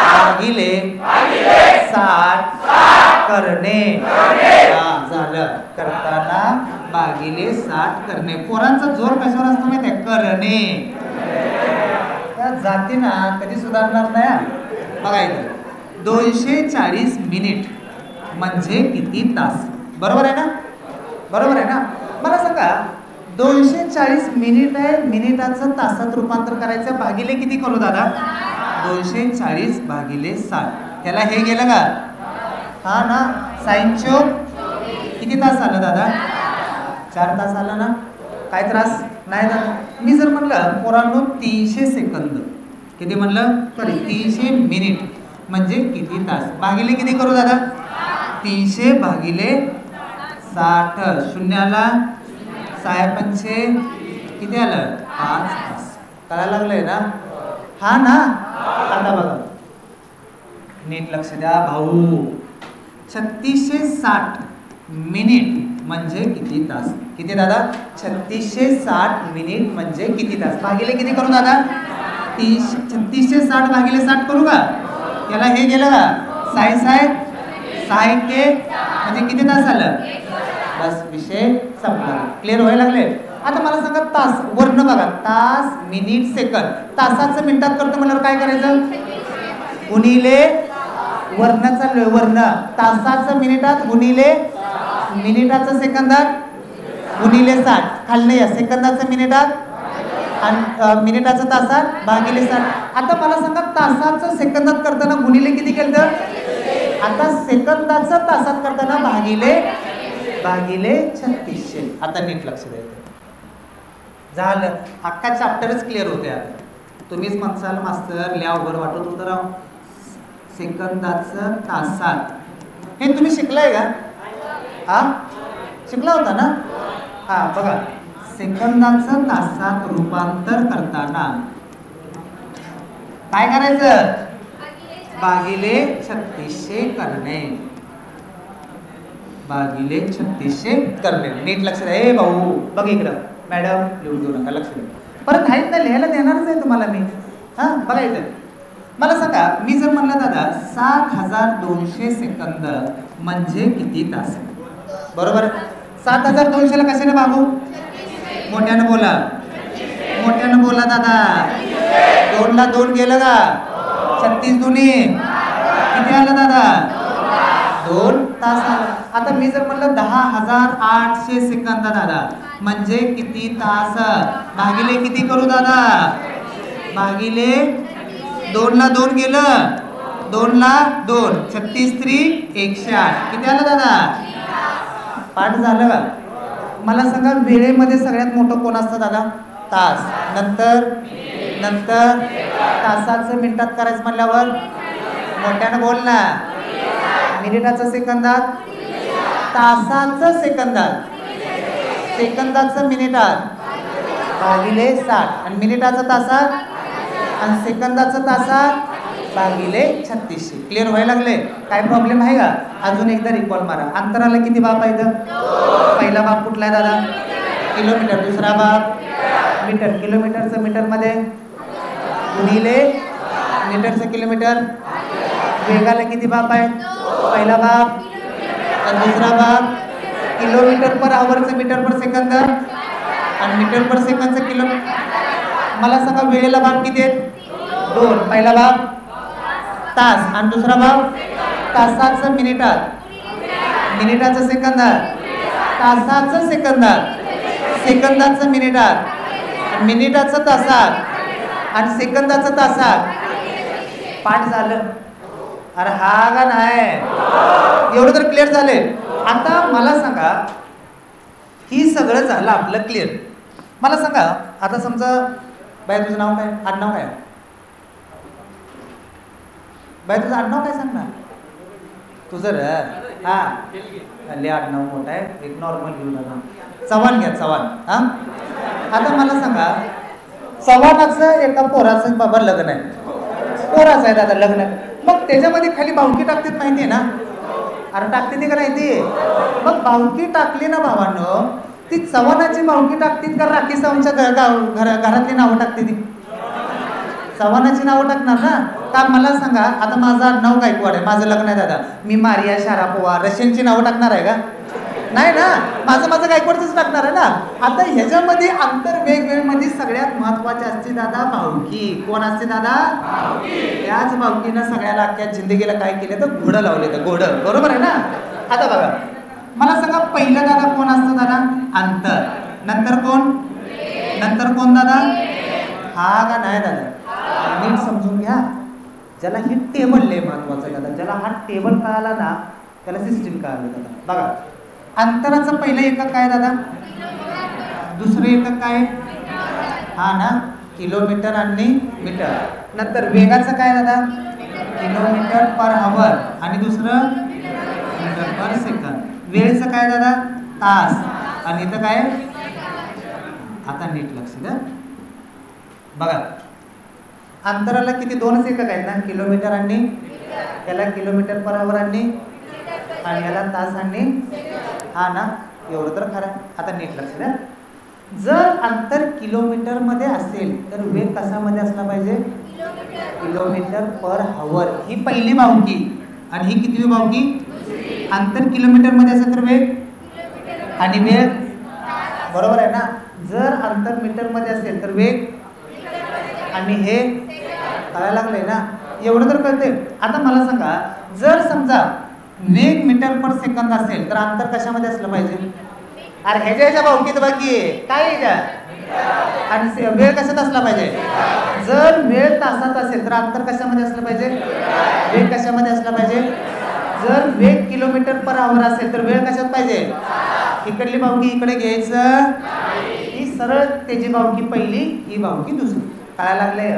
[SPEAKER 2] भागिले 60 करणे. झालं. करताना भागिले 60 करणे. पोरांचा जोर कशावर असतो माहिती आहे? करणे. त्या जाती ना कधी सुधारणार नाही. बघा इथं 240 मिनिट म्हणजे किती तास? बरोबर आहे ना? मला सांगा 240 मिनिट आहे, मिनिटाचं तासात रूपांतर करायचं. भागिले किती करू दादा? 240 भागिले 60. त्याला हे गेलं का? हा ना? साइन 24 किती तास आलं दादा? 4 तास आला ना? काय त्रास नाही दादा. मी जर म्हणलं पोरांनो 300 सेकंद, किती म्हणलं? सॉरी 300 मिनिट म्हणजे किती तास? भागिले किती करू दादा? 300 भागिले 60. शून्याला 6 किती आलं? 5 तास. कळायला लागलंय ना? हा ना? आता बघा नीट लक्ष द्या भाऊ. 3660 मिनिट म्हणजे किती तास? किती दादा? 3660 मिनिट म्हणजे किती तास? भागिले किती करू दादा? 3660 भागिले 60 करू का? याला हे गेलं का? 6 के म्हणजे किती तास आलं? बस विषय संपला. क्लिअर व्हायला लागले? आता मला सांगा तास, वर्ण बघा, तास, मिनिट, सेकंद. तासाचं मिनिटात करतो म्हणल्यावर काय करायचं? गुणिले वर्ण चाललोय, वर्ण. तासाचं मिनिटात गुणिले मिनिटाचं सेकंदात गुणिले 60. खाल्लं या सेकंदाचं मिनिटात आणि मिनिटाचं तासात भागिले 60. आता मला सांगा तासाचं सेकंदात करताना गुणिले किती केलं? आता सेकंदाचं तासात करताना भागिले 3600. आता नीट लक्ष द्यायचं. झालं. अख्खा चॅप्टरच क्लिअर होते. आता तुम्हीच म्हणसाल मास्तर लय अवघड वाटत होतं राव. सेकंदाचं तासात हे तुम्ही शिकलाय का? हा शिकला होता ना? हा बघा, सेकंदाचं तासात रूपांतर करताना काय करायचं? भागिले 3600 करणे. भागिले 3600 करणे. नीट लक्ष द्या. ए भाऊ बघ इकडं. मॅडम लिहून देऊ नका, लक्ष द्या. परत आहेत ना, लिहायला देणारच आहे तुम्हाला मी. हां बघा इथं. मला सांगा, मी जर म्हणलं दादा 7200 सेकंद म्हणजे किती तास? बरोबर. 7200 ला कशाने भागू? मोठ्यानं बोला, मोठ्यानं बोला दादा. 2 ला 2 गेलं का? 36 दुनी किती आलं दादा? 2 तास आलं. आता मी जर म्हणलं 10,800 सेकंद दादा म्हणजे किती तास? भागिले किती करू दादा? भागिले 2 ला 2 गेलं, 2 ला 2, 36 3 108 किती आलं दादा? पाठ झालं का? मला सांगा, वेळेमध्ये सगळ्यात मोठं कोण असतं दादा? तास. नंतर नंतर तासाचं मिनिटात करायचं म्हणल्यावर मोठ्यानं बोल ना. मिनिटाचं सेकंदात, तासाचं सेकंदात, सेकंदाचं मिनिटात भागिले 60 आणि मिनिटाचं तासात आणि सेकंदाचं तासात भागिले 3600. क्लिअर व्हायला लागले? काय प्रॉब्लेम आहे का? अजून एकदा रिकॉल मारा. अंतराला किती बाप आहे? पहिला बाप कुठला आहे दादा? किलोमीटर. दुसरा बाप मीटर. किलोमीटरचं मीटरमध्ये गुणिले मीटरचं किलोमीटर. वेगाला किती बाप आहे? पहिला बाप आणि दुसरा बाप. किलोमीटर पर आवरचं मीटर पर सेकंद आणि मीटर पर सेकंदचं किलो. मला सांगा, वेळेला बाप किती आहेत? 2. पहिला बाप तास आणि दुसरा बाप तासाचं मिनिटात, मिनिटाचं सेकंदात, तासाचं सेकंदात, सेकंदाचं मिनिटात, मिनिटाचं तासात आणि सेकंदाचं तासात. पाठ झालं? अरे हा का नाही? एवढं तर क्लिअर झाले. आता मला सांगा, ही सगळं झालं आपलं क्लिअर. मला सांगा, आता समजा बाय तुझं नाव काय? आडनाव काय? बाय तुझं आडनाव काय सांग ना. तुझं रे? हा ले आडनाव मोठं आहे, एक नॉर्मल घेऊन आला. चव्हाण घ्या, चव्हाण. हा आता मला सांगा, चव्हाणाचं एका पोराचं बाबा लग्न आहे. पोराचं आहे दादा लग्न. मग त्याच्यामध्ये खाली बाहुकी टाकतात माहिती आहे ना? अरे टाकते ती का नाही ती? मग बाहुकी टाकली ना भावांनो, ती चव्हाणाची बाहुकी टाकतील का राखी सावंतच्या घरातली नावं टाकते? ती चव्हाणाची नावं टाकणार ना. का मला सांगा, आता माझं नाव गायकवाड आहे, माझं लग्न आहे दादा, मी मारिया शारापोवा रशियनची नावं टाकणार आहे का? नाही ना. माझं गायकवाडच टाकणार आहे ना. आता ह्याच्यामध्ये अंतर वेगवेगळ्यामध्ये सगळ्यात महत्वाचे असते दादा भाऊकी. कोण असते दादा? त्याच भाऊकीनं सगळ्याला अख्ख्या जिंदगीला काय केलं तर घोडं लावले तर घोडं. बरोबर आहे ना? आता बघा, मला सांगा, पहिलं दादा कोण असतं दादा? अंतर. नंतर कोण? नंतर कोण दादा? हा का नाही दादा? नीट समजून घ्या. ज्याला हे टेबल लय महत्वाचं दादा, ज्याला हा टेबल कळाला ना त्याला सिस्टीम कळाली दादा. बघा, अंतराचं पहिलं एकक काय दादा? दुसरं एकक काय? हा ना, किलोमीटर आणि मीटर. नंतर वेगाचं काय दादा? किलोमीटर पर आवर आणि दुसरं मीटर पर सेकंद. वेळेचं काय दादा? तास. आणि इथं काय? आता नीट लक्ष द्या. बघा, अंतराला किती? 2च एकक आहेत ना, किलोमीटर आणि याला किलोमीटर पर आवर आणि याला तास आणि हा ना. एवढं तर खरं. आता नीट लक्ष द्या. जर अंतर किलोमीटर मध्ये असेल तर वेग कशामध्ये असला पाहिजे? किलोमीटर पर आवर. ही पहिली बाहुकी आणि ही कितवी बाहुकी? अंतर किलोमीटर मध्ये असेल तर वेग आणि वेळ. बरोबर आहे ना? जर अंतर मीटर मध्ये असेल तर वेग आणि हे कळायला लागलंय ना? एवढं तर कळते. आता मला सांगा, जर समजा वेग मीटर पर सेकंद असेल तर अंतर कशामध्ये असलं पाहिजे? अरे ह्याच्या बाहुकीत बाकी काय आणि वेळ कशात असला पाहिजे? जर वेळ तासात असेल तर अंतर कशामध्ये असलं पाहिजे? वेग कशामध्ये असला पाहिजे? जर वेग किलोमीटर पर आवर असेल तर वेळ कशात पाहिजे? इकडली बाहुकी इकडे घ्यायचं. ही सरळ त्याची बाहुकी पहिली, ही बाहुकी दुसरी. कळायला लागले?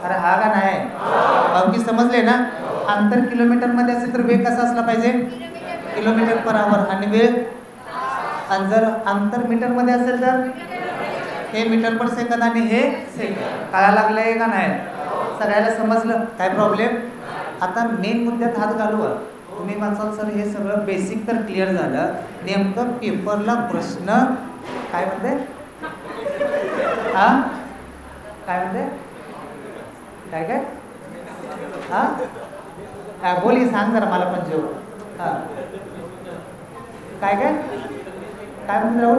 [SPEAKER 2] अरे हा का नाही? बाहुकी समजले ना? अंतर किलोमीटर मध्ये असेल तर वेग कसा असला पाहिजे? किलोमीटर पर आवर आणि वेळ. आणि जर अंतर मीटर मध्ये असेल तर हे मीटर पर सेकंद आणि हे सेकंद. कळायला लागलंय का नाही? सगळ्याला समजलं? काय प्रॉब्लेम? आता मेन मुद्द्यात हात घालू. तुम्ही म्हणाल सर हे सगळं बेसिक तर क्लिअर झालं, नेमकं पेपरला प्रश्न काय म्हणते? हा काय म्हणते? काय काय हा बोली सांग जरा मला पण जेव. हा काय काय काय म्हणते राहुल?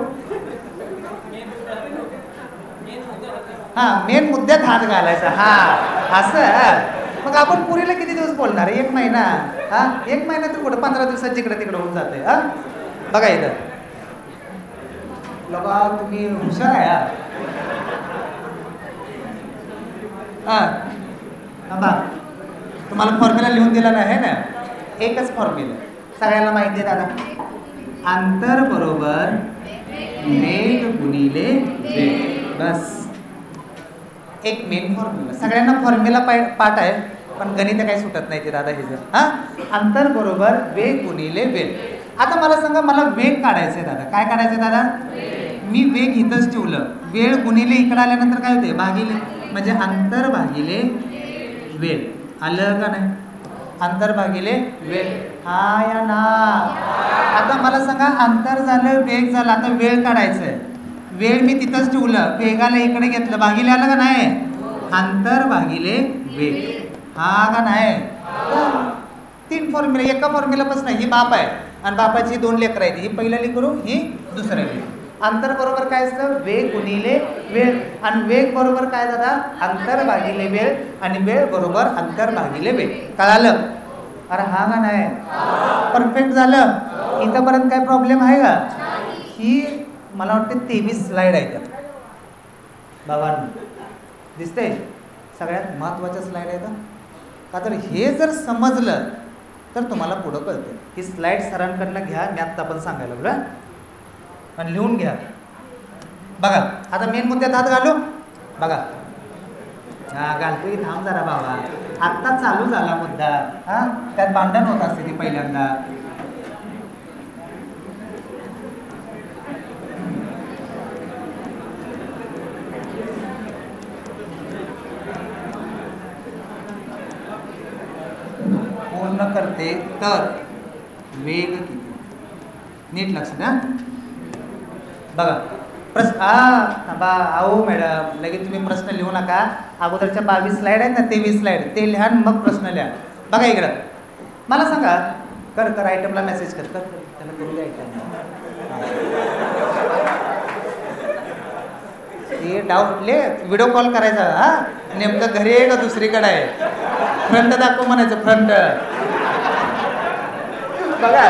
[SPEAKER 2] हा मेन मुद्द्यात हात घालायचा. हा असं मग आपण पुरीला किती दिवस बोलणार? 1 महिना. हा 1 महिना तर कुठं 15 दिवसात जिकडे तिकडे होऊन जाते. हा बघा इथं लोक तुम्ही हुशार आहे. हा तुम्हाला फॉर्म्युला लिहून दिला नाही ना? एकच फॉर्म्युला सगळ्यांना माहिती आहे दादा. अंतर बरोबर वेग गुणिले वेग. बस एक मेन फॉर्म्युला. सगळ्यांना फॉर्म्युला पाठ आहे पण गणित काही सुटत नाही ते दादा हे जर. हा अंतर बरोबर वेग गुणिले वेग. आता मला सांगा, मला वेग काढायचं आहे दादा. काय काढायचं आहे दादा? मी वेग इथंच ठेवलं, वेळ गुणिले इकडे आल्यानंतर काय होते? भागिले. म्हणजे अंतर भागिले वेळ. आलं का नाही? अंतर भागिले वेळ. हा या ना. आता मला सांगा, अंतर झालं, वेग झाला, आता वेळ काढायचं आहे. वेळ मी तिथंच ठेवलं, वेगाला इकडे घेतलं, भागिले आलं का नाही? अंतर भागिले वेग. हा का नाही? 3 फॉर्म्युला एका फॉर्म्युलापासून. ही बाप आहे आणि बापाची 2 लेकरं आहेत. ही पहिलं लेकरू, ही दुसरं लेकरू. अंतर बरोबर काय असतं? वेग गुणिले वेळ. आणि वेग बरोबर काय दादा? अंतर भागिले वेळ. आणि वेळ बरोबर अंतर भागिले वेळ. कळालं? अरे हा का नाही? परफेक्ट झालं. इथंपर्यंत काय प्रॉब्लेम आहे का? ही मला वाटते 23 स्लाईड आहे बाबांना. दिसते? सगळ्यात महत्त्वाच्या स्लाईड आहे का तर हे जर समजलं तर तुम्हाला पुढं कळतं. ही स्लाईड सरांकडनं घ्या, मी आत्ता पण सांगायला लागलो. आणि लिहून घ्या. बघा आता मेन मुद्द्यात हात घालू. बघा हा घालतो की, थांब जरा बाबा, आत्ता चालू झाला मुद्दा. हा त्यात भांडण होत असते ती पहिल्यांदा. पूर्ण करते तर वेग किती? नीट लक्ष द्या. बघा प्रश्न. अहो मॅडम लगेच तुम्ही प्रश्न लिहू नका. अगोदरच्या 22 स्लाईड आहेत ना, 23 स्लाईड ते लिहा, मग प्रश्न लिहा. बघा इकडं मला सांगा. कर आयटमला मेसेज कर त्याला करू द्या आयटम. हे डाऊटले व्हिडिओ कॉल करायचा. हा नेमकं घरी आहे का दुसरीकडे आहे? फ्रंट दाखव म्हणायचं, फ्रंट. बघा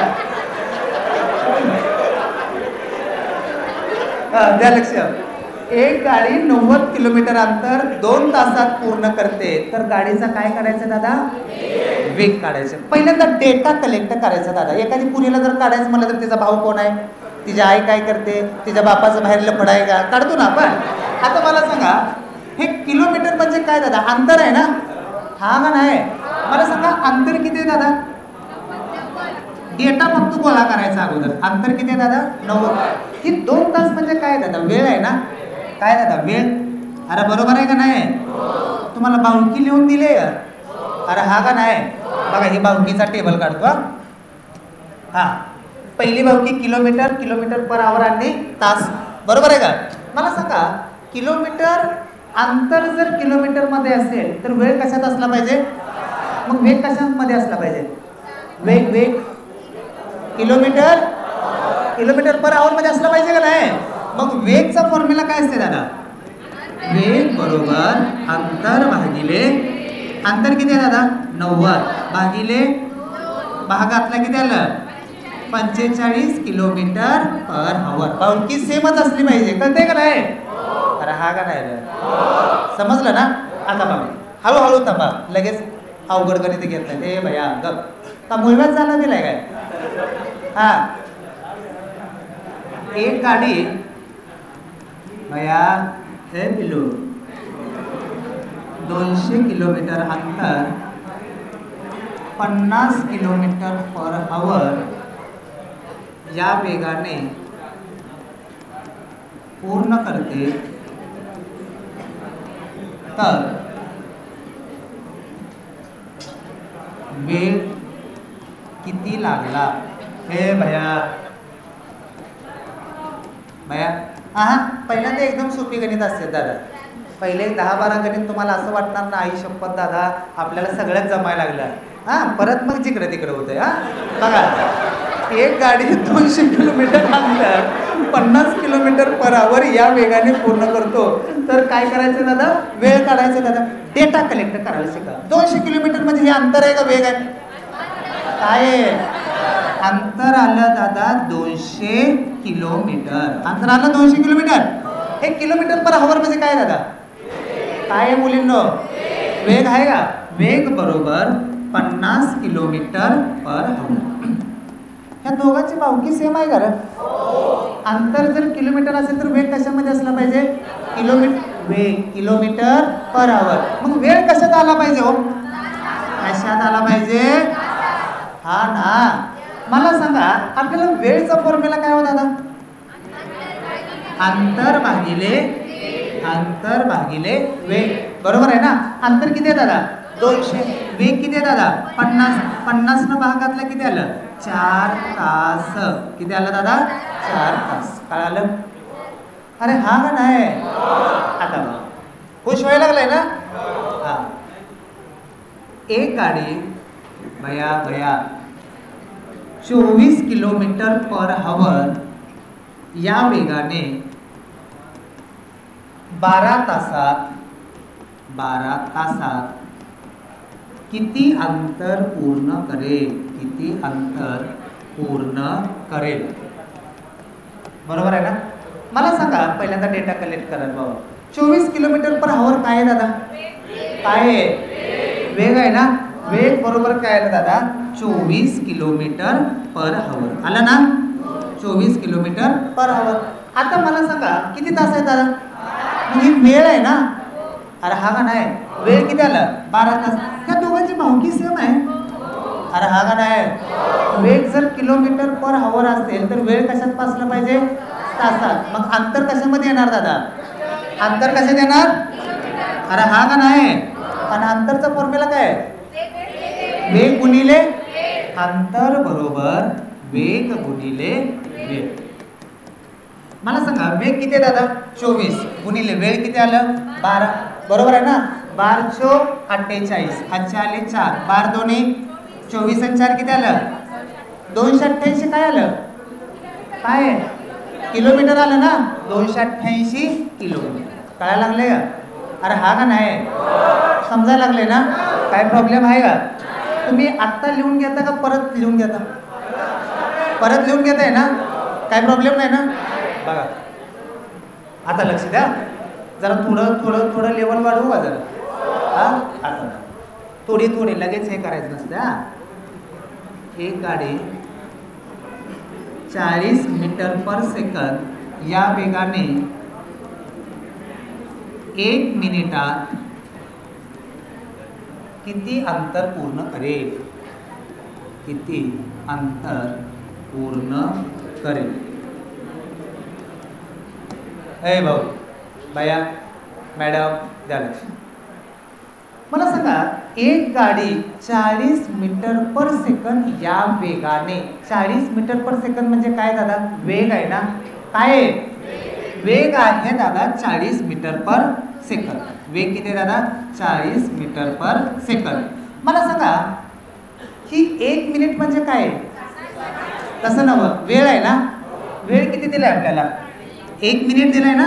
[SPEAKER 2] द्या लक्ष. एक गाडी 90 किलोमीटर अंतर 2 तासात पूर्ण करते तर गाडीचा काय करायचं दादा? वेग काढायचं. पहिल्यांदा डेटा कलेक्ट करायचा दादा. एखादी पुरीला जर काढायचं म्हणलं तर तिचा भाऊ कोण आहे, तिची आई काय करते, तिच्या बापाचं बाहेर लफड आहे का, काढतो ना आपण. आता मला सांगा, हे किलोमीटर म्हणजे काय दादा? अंतर आहे ना? हा का नाही? मला सांगा अंतर किती आहे दादा? डेटा फक्त गोळा करायचा अगोदर. अंतर किती आहे दादा? 90. ही 2 तास म्हणजे काय दादा? वेळ आहे ना? काय दादा? वेळ. अरे बरोबर आहे का नाही? तुम्हाला बाहुकी लिहून दिले? अरे हा का नाही? बघा ही बाहुकीचा टेबल काढतो. हा पहिली बाहुकी किलोमीटर, किलोमीटर पर आवर आणि तास. बरोबर आहे का? मला सांगा किलोमीटर अंतर जर किलोमीटर मध्ये असेल तर वेळ कशात असला पाहिजे? मग वेग कशामध्ये असला पाहिजे? वेग किलोमीटर पर आवर मध्ये असला पाहिजे का नाही? मग वेगचा फॉर्म्युला काय असते दादा? वेग बरोबर अंतर भागिले, अंतर किती आहे दादा? 90 भागिले भागातला किती आलं? 45 किलोमीटर पर आवर. बाहुकी सेमच असली पाहिजे. कळते का नाही? अरे हा का नाही? समजलं ना? आता बघा हळूहळू थांबा, लगेच अवघड गणित घेत नाही. भैया गप का मुळव्यात झाला दिलाय काय? हा एक गाडी भैया हे पिलू 200 किलोमीटर अंतर 50 किलोमीटर पर आवर या वेगाने पूर्ण करते तर वेळ किती लागला. हे भया हा पहिल्यांदा एकदम सोपी गणित असते दादा. पहिले 10-12 गणित तुम्हाला असं वाटणार ना, आई शपथ दादा आपल्याला सगळ्यात जमायला लागलं. हा परत मग जिकडे तिकडे होतंय. हा बघा, एक गाडी 200 किलोमीटर अंतर 50 किलोमीटर/आवर या वेगाने पूर्ण करतो, तर काय करायचं दादा, वेळ काढायचं दादा, डेटा कलेक्ट करायला शिका. 200 किलोमीटर म्हणजे हे अंतर आहे का वेग आहे? काय आहे? अंतर आलं दादा 200 किलोमीटर. अंतर आलं 200 किलोमीटर. हे किलोमीटर/आवर म्हणजे काय दादा? काय आहे मुलींनो? वेग आहे का? वेग बरोबर 50 किलोमीटर/आवर. ह्या दोघांची भावकी सेम आहे का रे? अंतर जर किलोमीटर असेल तर वेग कशामध्ये असला पाहिजे? वेग किलोमीटर/आवर. मग वेळ कशात आला पाहिजे हो? कशात आला पाहिजे? हा ना. मला सांगा, आपल्याला वेळचा फॉर्म्युला काय हो दादा? अंतर भागिले वेग. बरोबर आहे ना? अंतर किती आहे दादा? 200. वेग किती आहे दादा? 50. 50 न भागातला किती आलं? 4 तास. किती आलं दादा? 4 तास. काय आलं? अरे हा का नाही? आता खुश व्हायला लागलाय ना? हा. एक गाडी भया 24 किलोमीटर/आवर या वेगाने 12 तासात किती अंतर पूर्ण करेल? बरोबर आहे ना? मला सांगा, पहिल्यांदा डेटा कलेक्ट करा बाबा. 24 किलोमीटर/आवर काय आहे दादा? काय आहे? वेग आहे ना? वेग बरोबर काय आलं दादा? 24 किलोमीटर/आवर. आलं ना? 24 किलोमीटर/आवर. आता मला सांगा, किती तास आहे दादा? म्हणजे वेळ आहे ना? अरे हा का नाही? वेळ किती आला? 12 तास. ह्या दोघांची भावकी सेम आहे. अरे हा का नाही? वेग जर किलोमीटर/आवर असेल तर वेळ कशात पासला पाहिजे? तासात. मग अंतर कशामध्ये येणार दादा? अंतर कशात येणार? अरे हा का नाही? आणि अंतरचा फॉर्म्युला काय? वेग गुणिले अंतर बरोबर वेग गुणिले वेळ. मला सांगा, वेग किती आहे दादा? 24 गुणिले वेळ किती आलं? 12. बरोबर आहे ना? 12 चोक 48. अच्छा आले 4. 12 दोन्ही 24 आणि 4 किती आलं? 288. काय आलं? काय किलोमीटर आलं ना? 288 किलोमीटर. कळायला लागले का? अरे हा का नाही? समजायला लागले ना? काय प्रॉब्लेम आहे का? तुम्ही आत्ता लिहून घेता का परत लिहून घेता? परत लिहून घेताय ना? काय प्रॉब्लेम नाही ना? बघा, आता लक्ष द्या. जरा थोडं लेवल वाढवू का जरा? हा आता थोडी लगेच हे करायचं नसतं. हा, एक गाडी 40 मीटर/सेकंद या वेगाने 1 मिनिटात किती अंतर पूर्ण करेल? ए भाऊ, बाया, मॅडम, द्या लक्ष. मला सांगा, एक गाडी 40 मीटर/सेकंद या वेगाने, 40 मीटर/सेकंद म्हणजे काय दादा? वेग आहे ना? काय वेग आहे दादा? 40 मीटर/सेकंद. वेग किती दादा? 40 मीटर/सेकंद. मला सांगा, ही 1 मिनिट म्हणजे काय? तसं नव्हतं, वेळ आहे ना? वेळ किती दिलाय आपल्याला? 1 मिनिट दिलाय ना?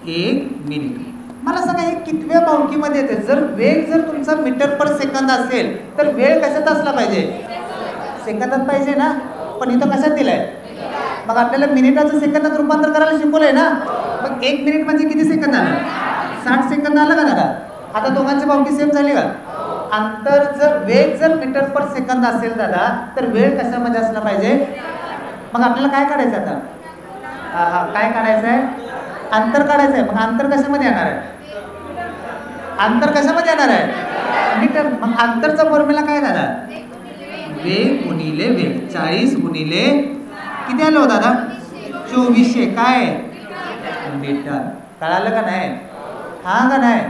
[SPEAKER 2] 1 मिनिट. मला सांगा, हे कितव्या भावकीमध्ये येते? जर वेग तुमचा मीटर/सेकंद असेल तर वेळ कशात असला पाहिजे? सेकंदात पाहिजे ना? पण इथं कशात दिलाय? मग आपल्याला मिनिटाचं सेकंदात रूपांतर करायला शिकवलंय ना? मग 1 मिनिट म्हणजे किती सेकंद आलं? 60 सेकंद आलं का दादा? आता दोघांची भावकी सेम झाली का? वेग जर मीटर/सेकंद असेल दादा, तर वेळ कशामध्ये असला पाहिजे? मग आपल्याला काय काढायचं आता? काय काढायचं आहे? अंतर काढायचं आहे. मग अंतर कशामध्ये येणार आहे? मीटर. मग अंतरचा फॉर्म्युला काय दादा? वेग गुणिले वेग. 40 गुणिले किती आलं हो दादा? 2400. काय मीटर. कळालं का नाही? हा का नाही?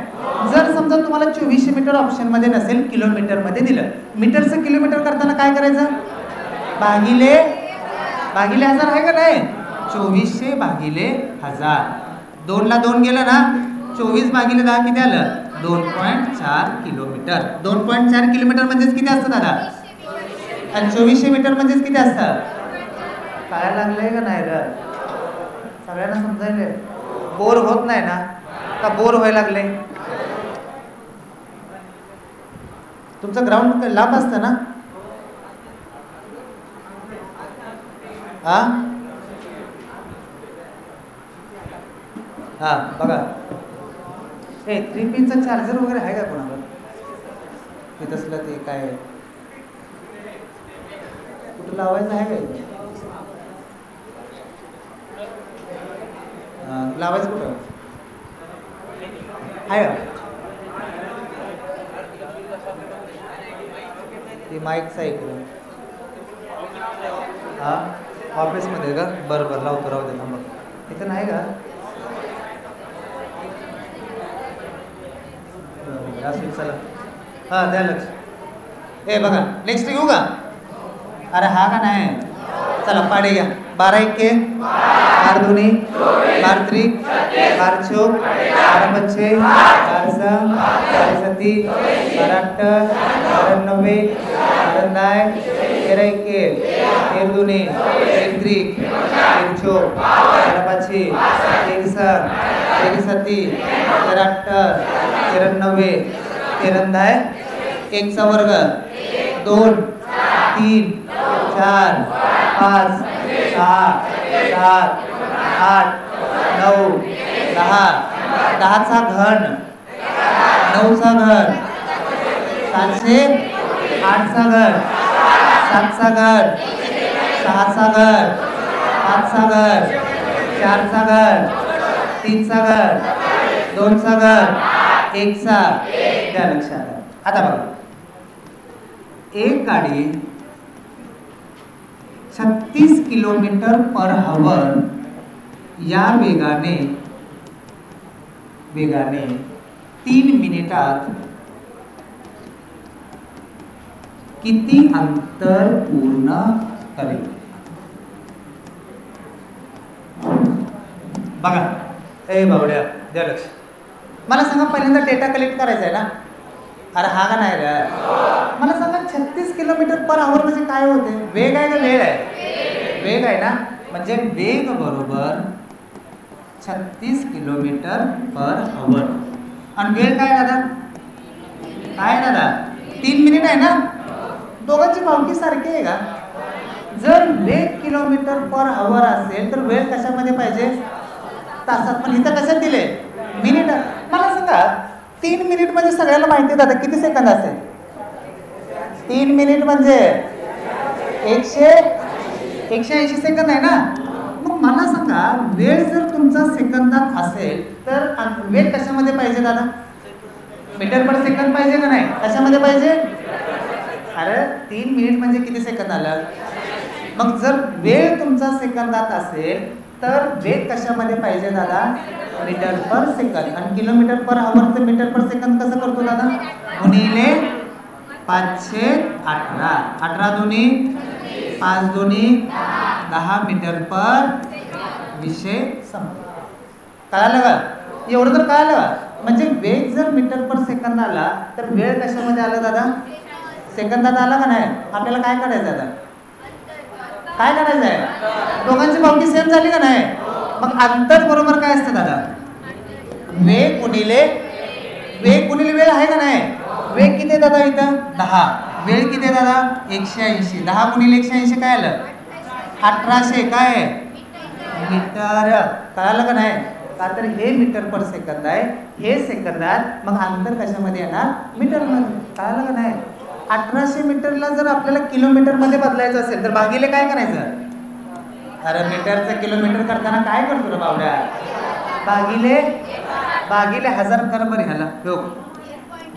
[SPEAKER 2] जर समजा तुम्हाला 2400 मीटर ऑप्शनमध्ये नसेल, किलोमीटरमध्ये दिलं, मीटरचं किलोमीटर करताना काय करायचं? भागिले 1000 आहे का नाही? 2400 भागिले 1000. 2 ला 2 गेलं ना, 24 भागिले 10 किती आलं? 2.4 किलोमीटर. 2.4 किलोमीटर म्हणजेच किती असतं दादा? आणि 2400 मीटर म्हणजेच किती असतं? काय लागलंय का नाही रे? सगळ्यांना समजायला बोर होत नाही ना? का बोर व्हायला लागले? तुमचं ग्राउंड लांब असतं ना? हा बघा, हे 3 पिनचा चार्जर वगैरे आहे का कोणाला? ते तसलं ते काय कुठं लावायचं आहे का? लावायचं कुठं आहे का? ते माईकचं ऐकलं. हा ऑफिसमध्ये का? बरं बरं लावतो, राहू दे ना. मग इथं नाही का? असं चला, हां द्या लक्ष. ए बघा, नेक्स्ट घेऊ का? अरे हा का नाही? चला पाडे घ्या. 12 एके 12 दुनी 12 त्रिक 12 चौक 12 पच्चे 12 सहा 12 सती 12 अट्ठ 12 नव्वे 12 दाय 13 एके 13 दुनी 13 त्रिक 13 चौक 12 पाचशे 13 सहा 13 सती 13 अट्ठ 13 नव्वे 13 दाय 1 चा वर्ग 2 3 4 5 6 7 8 9 10 10 चा घन 9 चा घन 700 8 चा घन 7 चा घन 6 चा घन 5 चा घन 4 चा घन 3 चा घन 2 चा घन 1 चा. द्या लक्षात. आता बघा, एक गाडी 36 किलोमीटर पर आवर या वेगाने 3 मिनिटात किती अंतर पूर्ण करेल? बघा, ए बावड्या द्या लक्ष. मला सांगा, पहिल्यांदा डेटा कलेक्ट करायचा आहे ना? अरे हा का नाही रे? मला सांगा, 36 किलोमीटर पर आवर म्हणजे काय होते? वेग आहे का वेळ आहे? वेग आहे ना? म्हणजे वेग बरोबर 36 किलोमीटर पर आवर. आणि वेळ काय दादा? काय दादा? 3 मिनिट आहे ना? दोघांची पावती सारखी आहे का? जर वेग किलोमीटर पर आवर असेल तर वेळ कशामध्ये पाहिजे? तासात. पण इथं कशात दिले? मिनिट. मला सांगा, 3 मिनिट म्हणजे सगळ्याला माहिती दादा किती सेकंद असेल? 3 मिनिट म्हणजे 180 सेकंद आहे ना? मग मला सांगा, वेळ जर तुमचा सेकंदात असेल तर वेळ कशामध्ये पाहिजे दादा? मीटर पर सेकंद पाहिजे का नाही? कशामध्ये पाहिजे? अरे 3 मिनिट म्हणजे किती सेकंद आलं? मग जर वेळ तुमचा सेकंदात असेल तर वेग कशामध्ये पाहिजे दादा? Metre per second. आणि kilometre per hour metre per second कसं करतो दादा? गुणिले 518. 18 दुनी 5 दुनी 10 मीटर पर. विषय संपला. कळालं का? एवढं तर कळालं का? म्हणजे वेग जर मीटर पर सेकंद आला तर वेळ कशामध्ये आला दादा? सेकंदात आला का नाही? आपल्याला काय करायचं दादा? काय करायचं आहे? दोघांची पावती सेम झाली का नाही? मग अंतर बरोबर काय असतं दादा? वेग गुणिले वेळ आहे का नाही? वेग किती दादा इथं? 10. वेळ किती दादा? 180. 10 गुणिले 180 काय आलं? 1800. काय मीटर. कळालं का नाही? का तर हे मीटर पर सेकंद आहे, हे सेकंदात. मग अंतर कशामध्ये येणार? मीटरमध्ये. कळालं का नाही? 1800 मीटरला जर आपल्याला किलोमीटर मध्ये बदलायचं असेल तर भागिले काय करायचं? अरे मीटरचं किलोमीटर करताना काय करतो रे बावड्या? भागिले 1000 कर बरं. ह्याला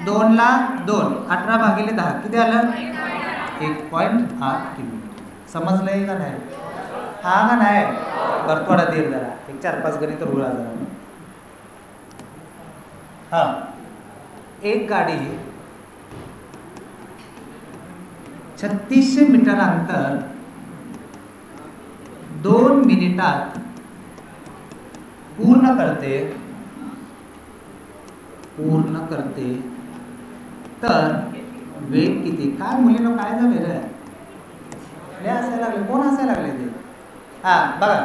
[SPEAKER 2] 2 ला 2 18 भागिले 10 किती आलं? 1.8 किलोमीटर. समजलंय का नाही? हा का नाही? बरं थोडा धीर जरा, 1 4 5 गणित रुळा जरा. हां, एक गाडी 3600 मीटर अंतर 2 मिनिटात पूर्ण करते तर वेग किती? काय मुलीनं काय झाले रे? लय हसायला लागले. कोण हसायला लागले ते? हा बघा,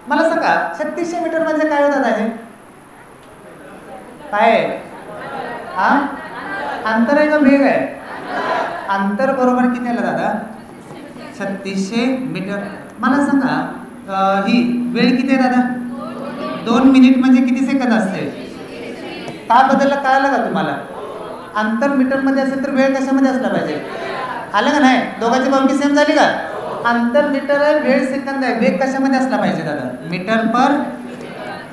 [SPEAKER 2] मला सांगा 3600 मीटर म्हणजे काय होतात आहे? काय आहे? हा, अंतर आहे का वेग आहे? अंतर बरोबर किती आलं दादा? 3600 मीटर. मला सांगा ही वेळ किती आहे दादा? 2 मिनिट म्हणजे किती सेकंद असते? काय बदललं कळालं का तुम्हाला? अंतर मीटर मध्ये असेल तर वेळ कशामध्ये असला पाहिजे? आलं का नाही? दोघांची बाबी सेम झाली का? अंतर मीटर आहे, वेळ सेकंद आहे. वेग कशामध्ये असला पाहिजे दादा? मीटर पर.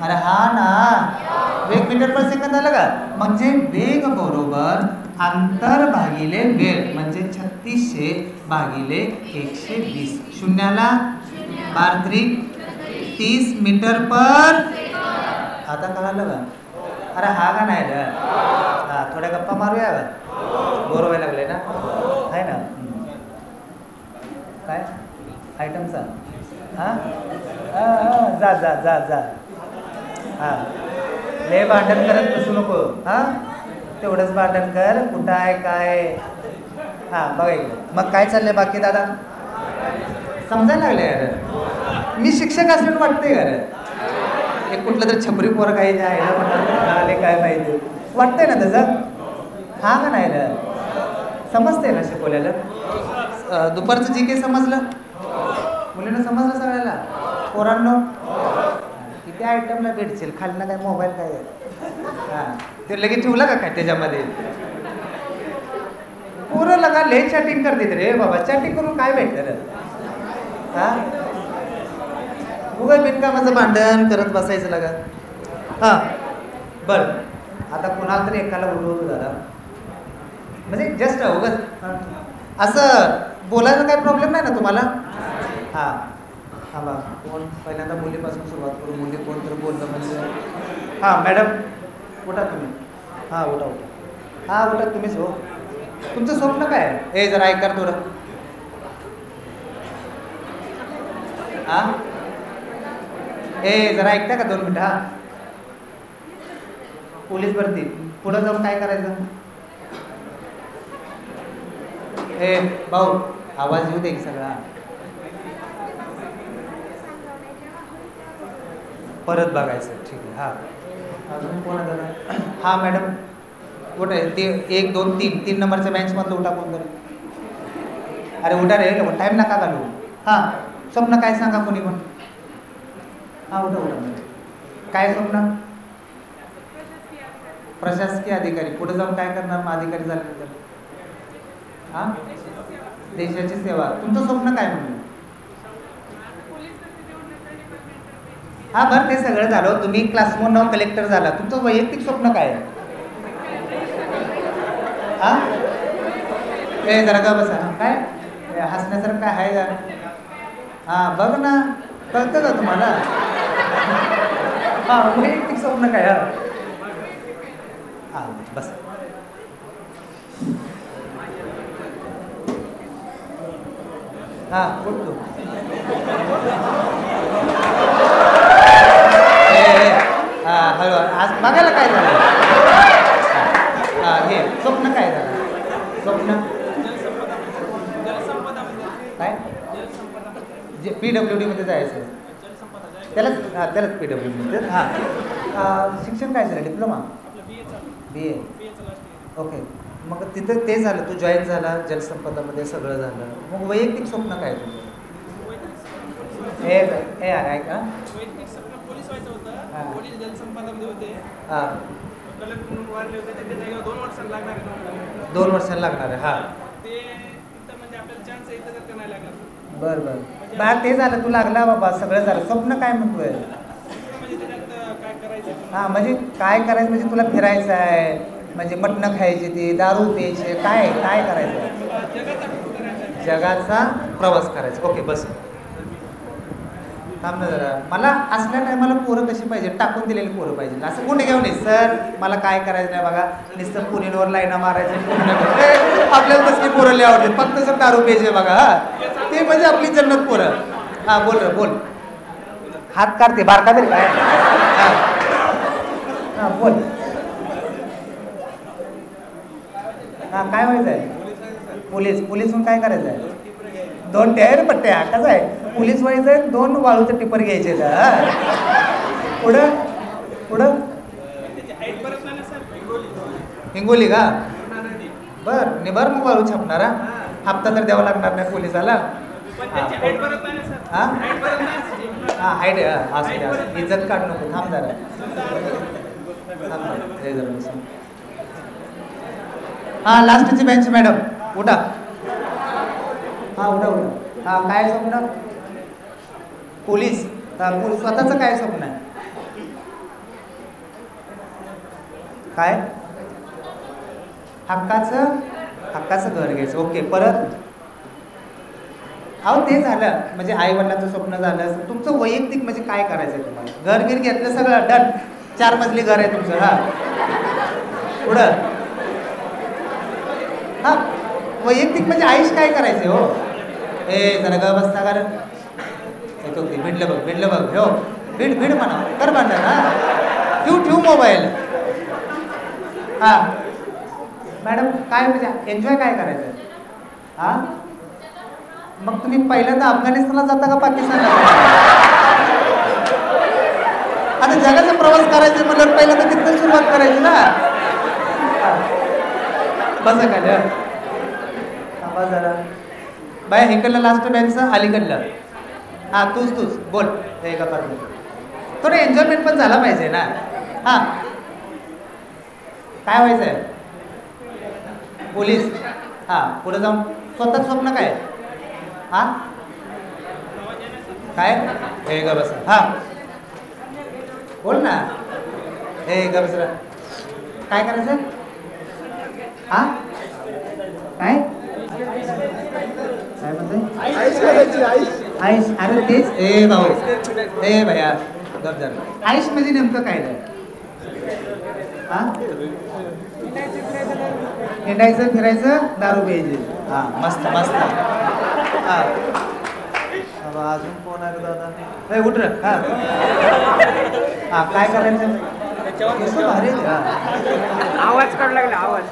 [SPEAKER 2] अरे हा ना, वेग मीटर पर सेकंद आलं का? म्हणजे वेग बरोबर अंतर भागिले वेळ म्हणजे 3600 भागिले 120. शून्याला 30 मीटर पर. आता कळालं का? अरे हा का नाही रे? हा, थोड्या गप्पा मारूया का? बोर व्हायला लागले ना? आहे ना? काय आयटमचा? हां, जा जा जा जा. हां, लय भांडण करत बसू नको. हां, तेवढंच भांडण कर. कुठं आहे काय? हां, बघा मग काय चाललंय बाकी दादा? समजायला लागले यार. मी शिक्षक असल्यानं वाटतंय का रे? एक कुठलं तर छपरी पोर काही आले काय माहिती वाटतंय ना तसं? हा का नाही रे? समजतंय ना शिकवलेलं? दुपारचं जी काही समजलं मुलीनं समजलं सगळ्याला? पोरांनो किती आयटमला भेटशील खाली ना काय मोबाईल काय? हां, ते लगेच ठेवला का काय त्याच्यामध्ये? पोरं लगा लय चॅटिंग करते रे बाबा. चॅटिंग करून काय भेटतं रे? हां, उगा बिनकामाचं भांडण करत बसायचं लगा. हां बरं, आता कुणाला तरी एकाला उडवतो दादा, म्हणजे जस्ट उगाच असं बोलायला काही प्रॉब्लेम नाही ना तुम्हाला? हां हां बा, कोण पहिल्यांदा मुलीपासून सुरुवात करू. मुली कोण तर बोललं म्हणजे. हां मॅडम उठा तुम्ही. हां उठा उठा. हां उठा तुम्हीच हो. तुमचं स्वप्न काय आहे? हे जरा ऐका थोडं. हां ए जरा ऐकता का 2 मिनिटं? हां, पोलीस भरती. पुढं जाऊन काय करायचं? ए भाऊ आवाज येऊ दे की सगळा. परत बघायचं. ठीक आहे. हां, अजून कोण दादा? हां मॅडम कुठं आहे ते? 1 2 3 नंबरच्या बँचमधलं उठा कोण तरी. अरे उठा रे, टाईम नका घालू. हां, स्वप्न काय सांगा कोणी पण. हां उठा उठा. काय स्वप्न? प्रशासकीय अधिकारी. पुढे जाऊन काय करणार मग अधिकारी झाल्यानंतर? हां, देशाची सेवा. तुमचं स्वप्न काय म्हणून? हां बरं, ते सगळं झालं. तुम्ही क्लासमधून कलेक्टर झाला. तुमचं वैयक्तिक स्वप्न काय आहे? हां, ए जरा का बसा. काय हसण्यासारखं काय आहे जरा? हां बघ ना, कळतं का तुम्हाला? हां, वैयक्तिक स्वप्न काय? हां बस. हां कुठतो? हां हळू. आज बघायला काय झालं? हां हे स्वप्न काय झालं? स्वप्न काय? जे PWD मध्ये जायचं त्यालाच PWD मध्ये. हां, शिक्षण काय झालं? डिप्लोमा? BA. ओके, मग तिथं ते झालं, तू जॉईन झाला जलसंपदामध्ये, सगळं झालं. मग वैयक्तिक स्वप्न काय तुझं? हे आहे का?
[SPEAKER 3] वैयक्तिक स्वप्न पोलीस व्हायचं होतं. पोलीस जलसंपदामध्ये होते.
[SPEAKER 2] हां,
[SPEAKER 3] कलेक्टर म्हणून वाढले होते. ते जागेवर 2 वर्षांना लागणार आहे.
[SPEAKER 2] 2 वर्षांना लागणार आहे. हां,
[SPEAKER 3] ते तिथं म्हणजे आपल्याला चान्स आहे, इथं जर का नाही लागला.
[SPEAKER 2] बरं बरं बा, ते झालं, तू लागला बाबा, सगळं झालं. स्वप्न काय म्हणतोय?
[SPEAKER 3] म्हणजे त्याच्यात काय करायचं?
[SPEAKER 2] हां, म्हणजे काय करायचं? म्हणजे तुला फिरायचं आहे, म्हणजे मटणं खायची, ती दारू प्यायची, काय काय करायचं?
[SPEAKER 3] जगाचा टूर करायचा.
[SPEAKER 2] जगाचा प्रवास करायचा. ओके बस. थांब ना जरा. मला असल्या टायमाला पोरं कशी पाहिजे, टाकून दिलेली पोरं पाहिजे. असं कोणी घेऊन ये सर मला काय करायचं नाही बघा, नुसतं पुणेवर लाईना मारायचं. आपल्याला तसली पोरं लय आवडते, फक्त सर दारू प्यायचे बघा. हा ते म्हणजे आपली जन्नत पोरं. हा बोल रे बोल. हात काढते बारका तरी काय. हा बोल. हा काय व्हायचंय? पोलीस. पोलीसहून काय करायचं आहे? 2 टायर पट्ट्या. कसं आहे, पोलीस व्हायचंय, 2 वाळूचं टिपर घ्यायचे. पुढं पुढं हिंगोली का? बर निबर मग वाळू छापणारा. हप्ता तर द्यावा लागणार नाही पोलिसाला. हा हाईट असू इज्जत काढू नको. थांब जरा. हा लास्टची बेंच मॅडम उठा. हा उठा उठा. हा काय स्वप्न? पोलीस. स्वतःचं काय स्वप्न आहे? काय? हक्काचं घर घ्यायचं. ओके परत. अहो ते झालं म्हणजे आई वडिलांचं स्वप्न झालं. तुमचं वैयक्तिक म्हणजे काय करायचंय तुम्हाला? घर गिर घेतलं सगळं डन. 4 मजली घर आहे तुमचं. हा पुढं. हा वैयक्तिक म्हणजे आयुष काय करायचंय हो? ए जरा ग बसता कारण भिडलं बघ हो. भिड म्हणा कर भांडण. हा ठेव मोबाईल. हा मॅडम काय म्हणजे एन्जॉय काय करायचं? हा मग तुम्ही पहिल्यांदा अफगाणिस्तानला जाता का पाकिस्तानला? आता जगाचा प्रवास करायचा म्हणल्यावर पहिल्यांदा तिथं सुरुवात करायची ना. बसा काय थांबा जरा. बाय इकडलं लास्ट बेंचचं अलीकडलं. हा तूच बोल. हे का परत थोडं एन्जॉयमेंट पण झाला पाहिजे ना. हा काय व्हायचंय? पोलीस. हा पुढे जाऊन स्वतःच स्वप्न काय? हा काय? हे ग बस. हा बोल ना. हे ग बस. काय करायचं? हा काय म्हणते? आईश. अरे तेच. ए भाऊ ए भैया गप जरा. आईश म्हणजे नेमकं काय नाही? हा हिंडायचं फिरायचं दारू प्यायची. हा मस्त मस्त. हा अजून कोण आहे दादा? उठ रे. हा काय करायचं? भारी.
[SPEAKER 3] आवाज काढ लागला. आवाज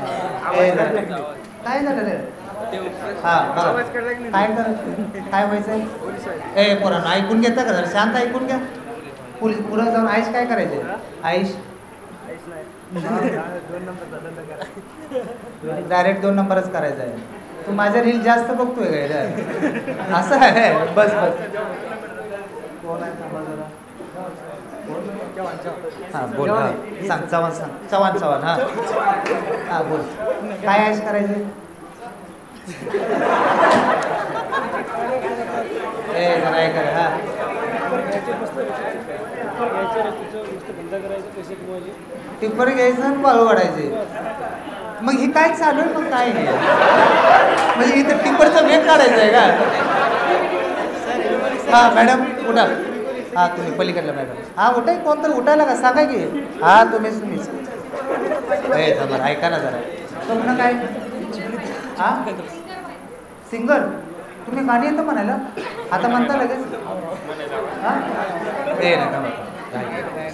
[SPEAKER 2] काय झालं रे? हा काय काय व्हायचंय? ए पोरांनो ऐकून घेता का जरा? शांत ऐकून घ्या. पोलीस पुढे जाऊन आईश काय करायचे? आईश डायरेक्ट 2 नंबरच करायचा आहे. तू माझ्या रील जास्त बघतोय काय? असं आहे. बस कोण आहे? थांबा जरा. हा बोल. हा सांग. चव्हाण. हा बोल. काय आईश करायचे? ए जरा ऐका. हा टिप्पर घ्यायचं आणि वाळू वाढायचे. मग हे काय चालू आहे? मग काय नाही म्हणजे इथं टिप्परचा वेग काढायचा आहे का? हा मॅडम उठा. हा तुम्ही पलीकडला मॅडम. हा उठाय कोण तर उठायला का सांगा की. हा तुम्हीच. जरा ऐका ना जरा. स्वप्न काय? हा सिंगर. तुम्ही गाणी येतं म्हणायला? आता म्हणता लगेच. हा ते नका.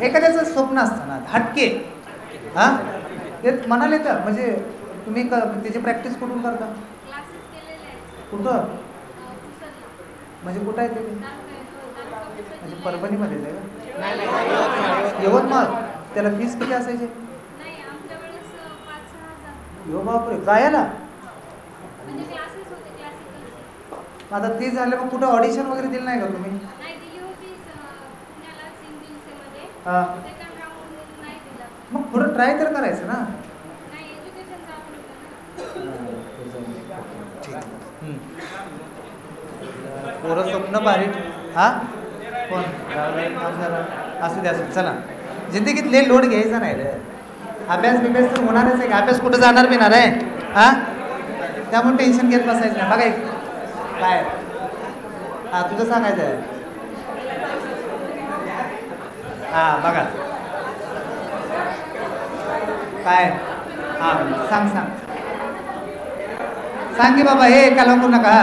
[SPEAKER 2] एखाद्याचं स्वप्न असतं ना हटके. हा ते म्हणाले तर म्हणजे तुम्ही त्याची प्रॅक्टिस कुठून करता? कुठं म्हणजे कुठं आहे ते? म्हणजे परभणीमध्येच आहे का? यवतमाळ. त्याला फीस किती असायची? यो बापरे गायला. आता ते झालं मग कुठं ऑडिशन वगैरे दिलं नाही का तुम्ही? हा मग पुढं ट्राय तर करायचं ना. पोरं स्वप्न भारी. हा कोण? असू द्या चला. जिंदगीत लय लोड घ्यायचा नाही रे. अभ्यास तर होणारच आहे. अभ्यास कुठं जाणार बी नाही. हा त्यामुळे टेन्शन घेत बसायचं नाही. बघा काय. हा तुझं सांगायचं आहे. हा बघा काय हा सांग सांग सांग की बाबा हे कलंकू नका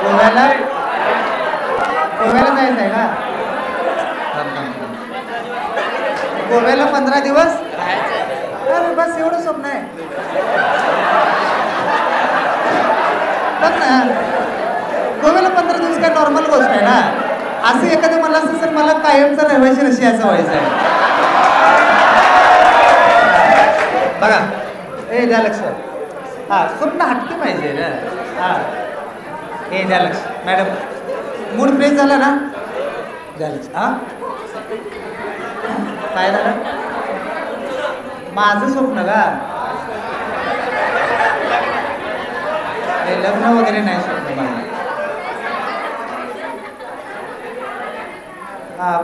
[SPEAKER 2] गोव्याला गोव्याला जायचं आहे का गोव्याला 15 दिवस अरे बस एवढं स्वप्न आहे बघ ना गोव्याला 15 दिवस काय नॉर्मल गोष्ट आहे ना असं एखादं मला असं सर मला कायमचा रहिवासी रशियाचा व्हायचं आहे बघा ए द्या लक्ष हा स्वप्न हटके पाहिजे ना हा ए द्या लक्ष मॅडम मूड फ्रेश झाला ना द्या लक्ष हा काय झालं माझं स्वप्न का हे लग्न वगैरे नाही स्वप्न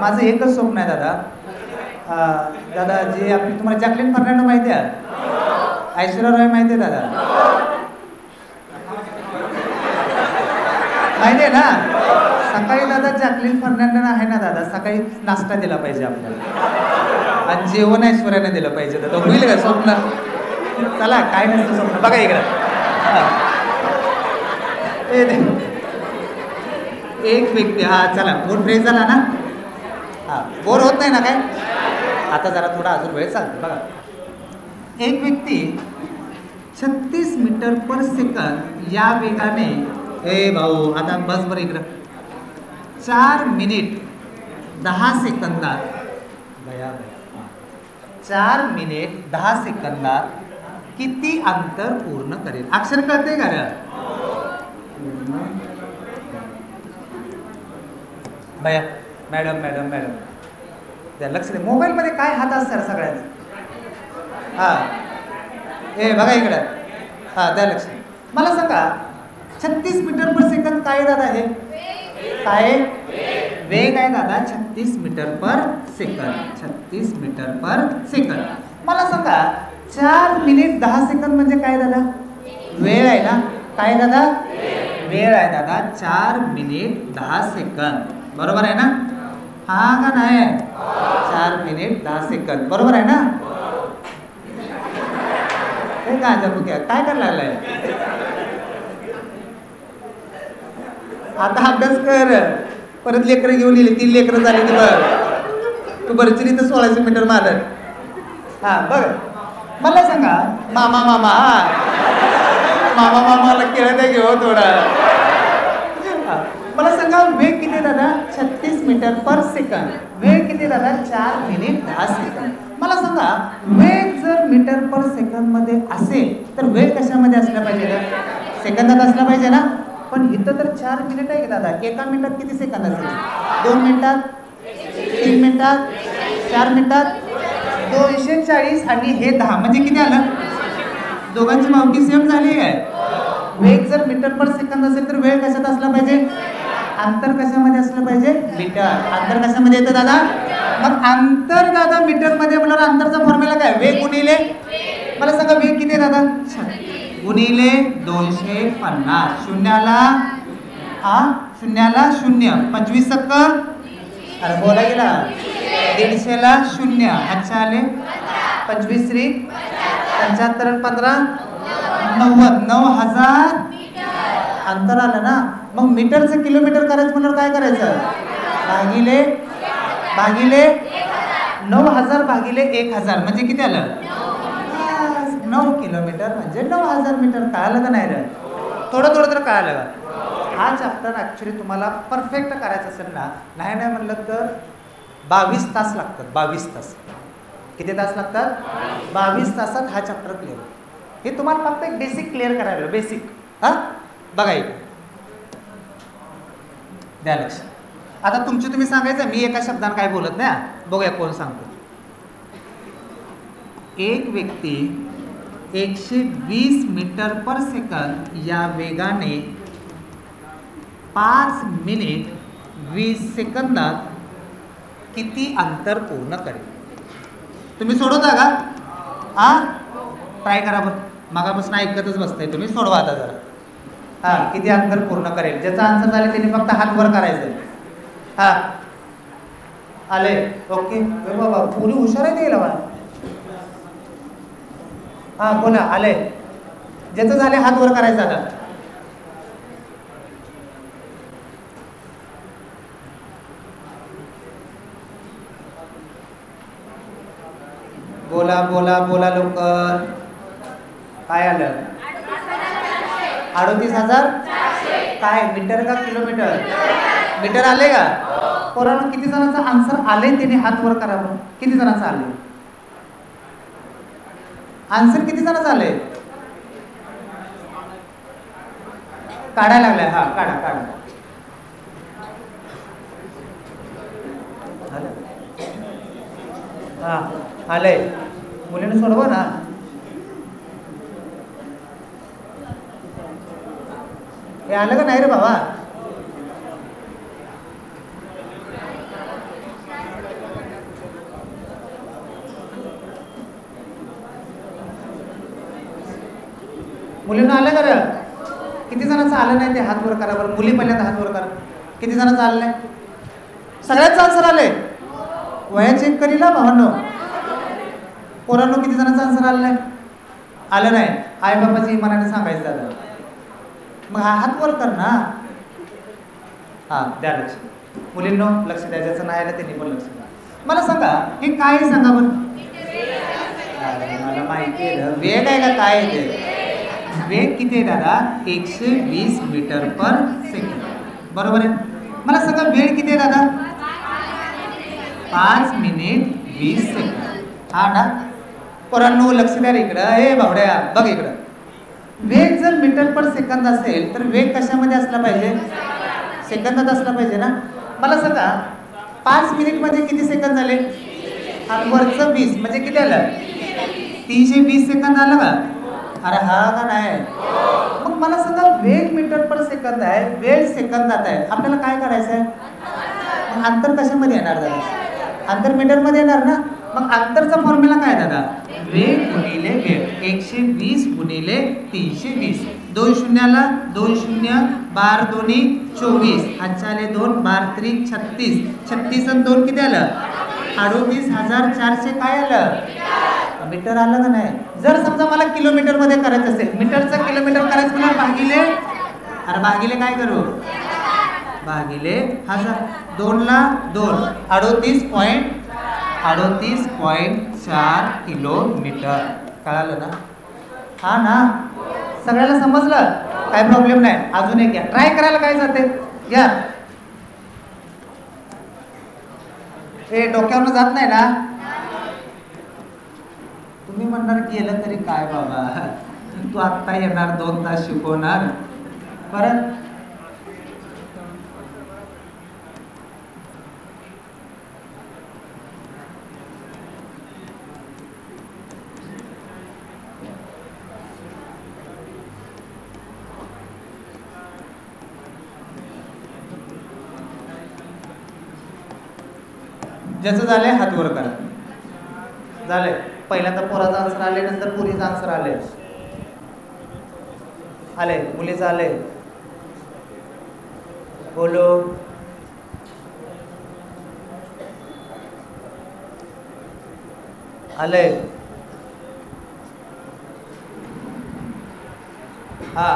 [SPEAKER 2] माझं एकच स्वप्न आहे दादा दादा जे आपली तुम्हाला जॅकलिन फर्नांडो माहिती आहे ऐश्वर्या रॉय माहिती आहे दादा माहिती आहे ना सकाळी दादा जॅकलिन फर्नांडो आहे ना दादा सकाळी नाश्ता दिला पाहिजे आपल्याला आणि जेवण ऐश्वर्याने दिलं पाहिजे दादा होईल का स्वप्न चला काय नसतं स्वप्न बघा इकडं एक व्यक्ती हा चला मूड फ्रेश झाला ना हा बोर होत नाही ना काय आता जरा थोडा अजून वेळ चालतो बघा एक व्यक्ती 36 मीटर पर सेकंद या वेगाने ए भाऊ आता बस बरं इकडं 4 मिनिट 10 सेकंदात 4 मिनिट 10 सेकंदात किती अंतर पूर्ण करेल अक्षर कळते का रे भैया मॅडम मॅडम मॅडम द्या लक्ष दे मोबाईलमध्ये काय हात असतात सगळ्यांचे हा ए बघा इकडं हा द्या लक्ष मला सांगा 36 मीटर पर सेकंद काय दादा हे काय वेग आहे दादा 36 metre per second 36 metre per second मला सांगा 4 मिनिट 10 सेकंद म्हणजे काय दादा वेळ आहे ना काय दादा वेळ आहे दादा 4 मिनिट 10 सेकंद बरोबर आहे ना हा का नाही 4 मिनिट 10 सेकंद बरोबर आहे ना हे काय काय करायला लागलाय आता अभ्यास कर परत लेकरं घेऊन येईल 3 लेकरं झाली ती बघ तू बरचरी तर 1600 मीटर मारत हा बघ मला सांगा मामा मामा मामा मामाला खेळत आहे घेऊ थोडा मला सांगा वेग किती दादा 36 मीटर पर सेकंद वेग किती दादा 4 मिनिट 10 सेकंद मला सांगा वेग जर मीटर पर सेकंद मध्ये असेल तर वेग कशामध्ये असला पाहिजे सेकंदात असला पाहिजे ना पण इथं तर 4 मिनिट आहे की दादा एका मिनिटात किती सेकंद असेल 2 मिनिटात 3 मिनिटात 4 मिनिटात 240 आणि हे 10 म्हणजे किती आलं दोघांची मावकी सेम झाली आहे वेग जर मीटर पर सेकंद असेल तर वेळ कशात असला पाहिजे अंतर कशामध्ये असलं पाहिजे मीटर अंतर कशामध्ये येतं दादा मग अंतर दादा मीटर मध्ये म्हणल्यावर अंतरचा फॉर्म्युला काय वेग गुणिले मला सांगा वेग किती दादा गुणिले 250 शून्याला हा शून्याला 0 25 सक्क अरे बोला गेला 150 ला 0 अच्छा आले 25 श्री 75 15 90 9000 अंतर आलं ना मग मीटरचं किलोमीटर करायचं म्हणल्यावर काय करायचं भागिले भागिले 9000 भागिले 1000 म्हणजे किती आलं 9 किलोमीटर म्हणजे 9000 मीटर कळालं का नाही रे थोडं थोडं तर कळालं का हा चॅप्टर ॲक्च्युली तुम्हाला परफेक्ट करायचं असेल ना नाही नाही म्हणलं तर 22 तास लागतात 22 तास किती तास लागतात 22 तासात हा चॅप्टर क्लिअर हे तुम्हाला फक्त एक बेसिक क्लिअर करायला बेसिक हां बघा एक द्या लक्ष आता तुमची तुम्ही सांगायचं मी एका शब्दाने काय बोलत नाही बघूया कोण सांगतो एक व्यक्ती 120 मीटर पर सेकंद या वेगाने 5 मिनिट 20 सेकंदात किती अंतर पूर्ण करेल तुम्ही सोडवता का हा ट्राय करा बरं. मगापासून ऐकतच बसताय तुम्ही. सोडवा आता जरा. हां, किती अंतर पूर्ण करेल. ज्याचा आन्सर झाले त्यांनी फक्त हात वर करायचं. हां, आले. ओके बाबा पुरी हुशार आहे ते बाबा. हां बोला. आले. ज्याचं झाले हात वर करायचा आता. बोला बोला बोला लवकर. काय आलं? 38,000. काय मीटर का किलोमीटर? मीटर आले का? पोरांनो किती जणांचा आन्सर आले त्याने हात वर करा बरं. किती जणांचं आले आन्सर? किती जणांचं आले? काढायला लागलाय. हा काढा काढा. हा आलंय. मुलीने सोडवा ना. हे आलं का नाही रे बाबा? मुलींना आलं का रे? किती जणांचं आलं नाही ते हात वर करा बरं. मुली पहिल्यांदा हात वर करा. किती जणांचं आलं नाही? सगळ्यांचं आन्सर आले. वया चेक करीला भावांनो. पोरांनो किती जणांचं आन्सर आलं नाही? आलं नाही. आई बाबाची इमानाने सांगायचं दादा. मग हा हात वर कर ना. हां द्या लक्ष. मुलींनो लक्ष द्या. ज्याचं नाही आलं त्यांनी पण लक्ष द्या. मला सांगा हे काय सांगा बरं. मला माहिती आहे. वेग आहे का काय आहे ते? वेग किती आहे दादा? 120 मीटर पर सेकंड. बरोबर आहे. मला सांगा वेळ किती आहे दादा? 5 मिनिट 20 सेकंड. हा ना. पोरांनो लक्ष द्या इकडं. हे बावड्या बघ इकडं. वेग जर मीटर पर सेकंद असेल तर वेग कशामध्ये असला पाहिजे? सेकंदात असला पाहिजे ना. मला सांगा 5 मिनिटमध्ये किती सेकंद झाले? आणि वरचं 20 म्हणजे किती आलं? 320 सेकंद आलं का? अरे हा का नाही? मग मला सांगा वेग मीटर पर सेकंद आहे, वेळ सेकंदात आहे. आपल्याला काय करायचं आहे? मग अंतर कशामध्ये येणार दादा? अंतर मीटरमध्ये येणार ना. मग अंतरचा फॉर्म्युला काय दादा? वेग गुणिले वेळ. 120 गुणिले 320. 2 शून्याला 2 शून्य. 12 दोन्ही 24. हातच्या आले 2. 12 त्रिक 36. 36 आणि 2 किती आलं? 38,400 काय आलं? मीटर आलं का नाही? जर समजा मला किलोमीटर मध्ये करायचं असेल, मीटरचं किलोमीटर करायचं मला भागिले. अरे भागिले काय करू? भागिले 1000. 2 ला 2. 38.4 किलोमीटर. कळालं ना? हा ना. सगळ्याला समजलं? काय प्रॉब्लेम नाही. अजून एक घ्या. ट्राय करायला काय जाते घ्या. हे डोक्यावरनं जात नाही ना. तुम्ही म्हणणार केलं तरी काय बाबा, तू आत्ता येणार 2 तास शिकवणार परत. ज्याचं झालंय हात वर करा. झालंय. पहिल्यांदा पोराचा आन्सर आले, नंतर पुरीचा आन्सर आले. आले. मुलीचं आले. बोलो. आले. हा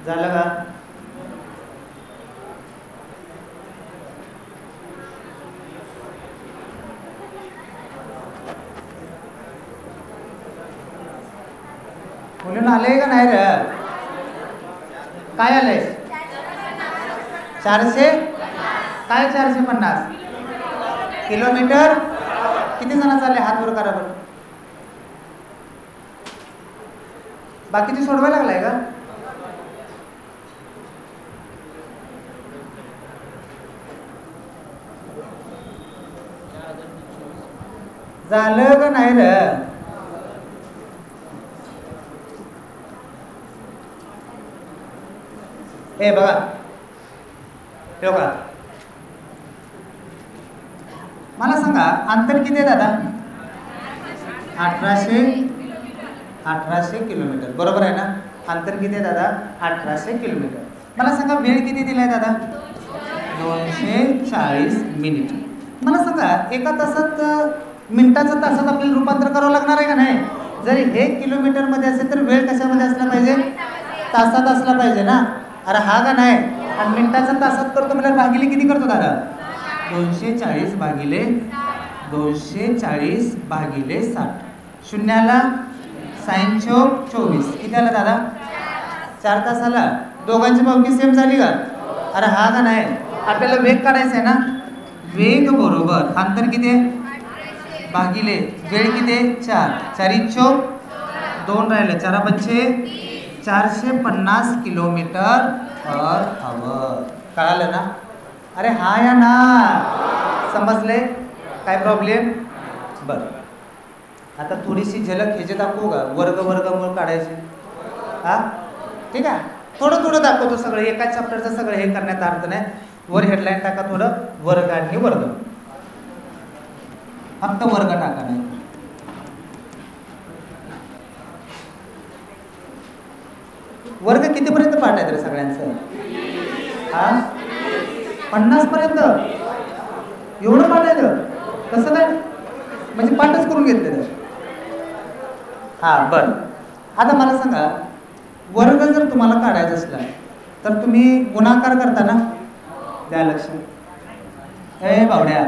[SPEAKER 2] झालं का? मुलींना आलंय का नाही रे? काय आलंय? 400. काय 450 किलोमीटर? किती जण चालले? हात वर करा बरं. बाकीचे सोडवायला लागलाय का? झालं का नाही रे? ए बघा ठेव का. मला सांगा अंतर किती आहे दादा? 1800 किलोमीटर. बरोबर आहे ना? अंतर किती आहे दादा? 1800 किलोमीटर. मला सांगा वेळ किती दिलाय दादा? 240 मिनिट. मला सांगा एका तासात मिनिटाचं तासात आपल्याला रूपांतर करावं लागणार आहे का नाही? जर हे किलोमीटरमध्ये असेल तर वेळ कशामध्ये असला पाहिजे? तासात असला पाहिजे ना. अरे हा का नाही? आणि मिनिटाचा तासात करतो म्हणजे भागिले किती करतो दादा? 240 भागिले 60. शून्याला साइन चौक 24. किती आला दादा? 4 तासाला. दोघांची पावकी सेम झाली का? अरे हा का नाही? आपल्याला वेग काढायचा आहे ना. वेग बरोबर अंतर किती आहे भागिले वेळ किती आहे? 4. 4 चौक 2 राहिलं. 4 पंचे 450 किलोमीटर पर आवर. कळालं ना? अरे हा या ना. समजले? काय प्रॉब्लेम? बर आता थोडीशी झलक ह्याचे दाखवू का? वर्गमूळ काढायचे. हा ठीक आहे. थोडं थोडं दाखवतो सगळं. एकाच चॅप्टरचं सगळं हे करण्यात अर्थ नाही. वर हेडलाईन टाका थोडं. वर्ग आणि वर्ग. फक्त वर्ग टाका नाही. वर्ग कितीपर्यंत पाठ आहे रे सगळ्यांचं? हा 50 पर्यंत. एवढं पाठ आहे? कसं काय? म्हणजे पाठच करून घेतलेलं. हा बर. आता मला सांगा वर्ग जर तुम्हाला काढायचा असला तर तुम्ही गुणाकार करता ना. द्या लक्ष. ए बावड्या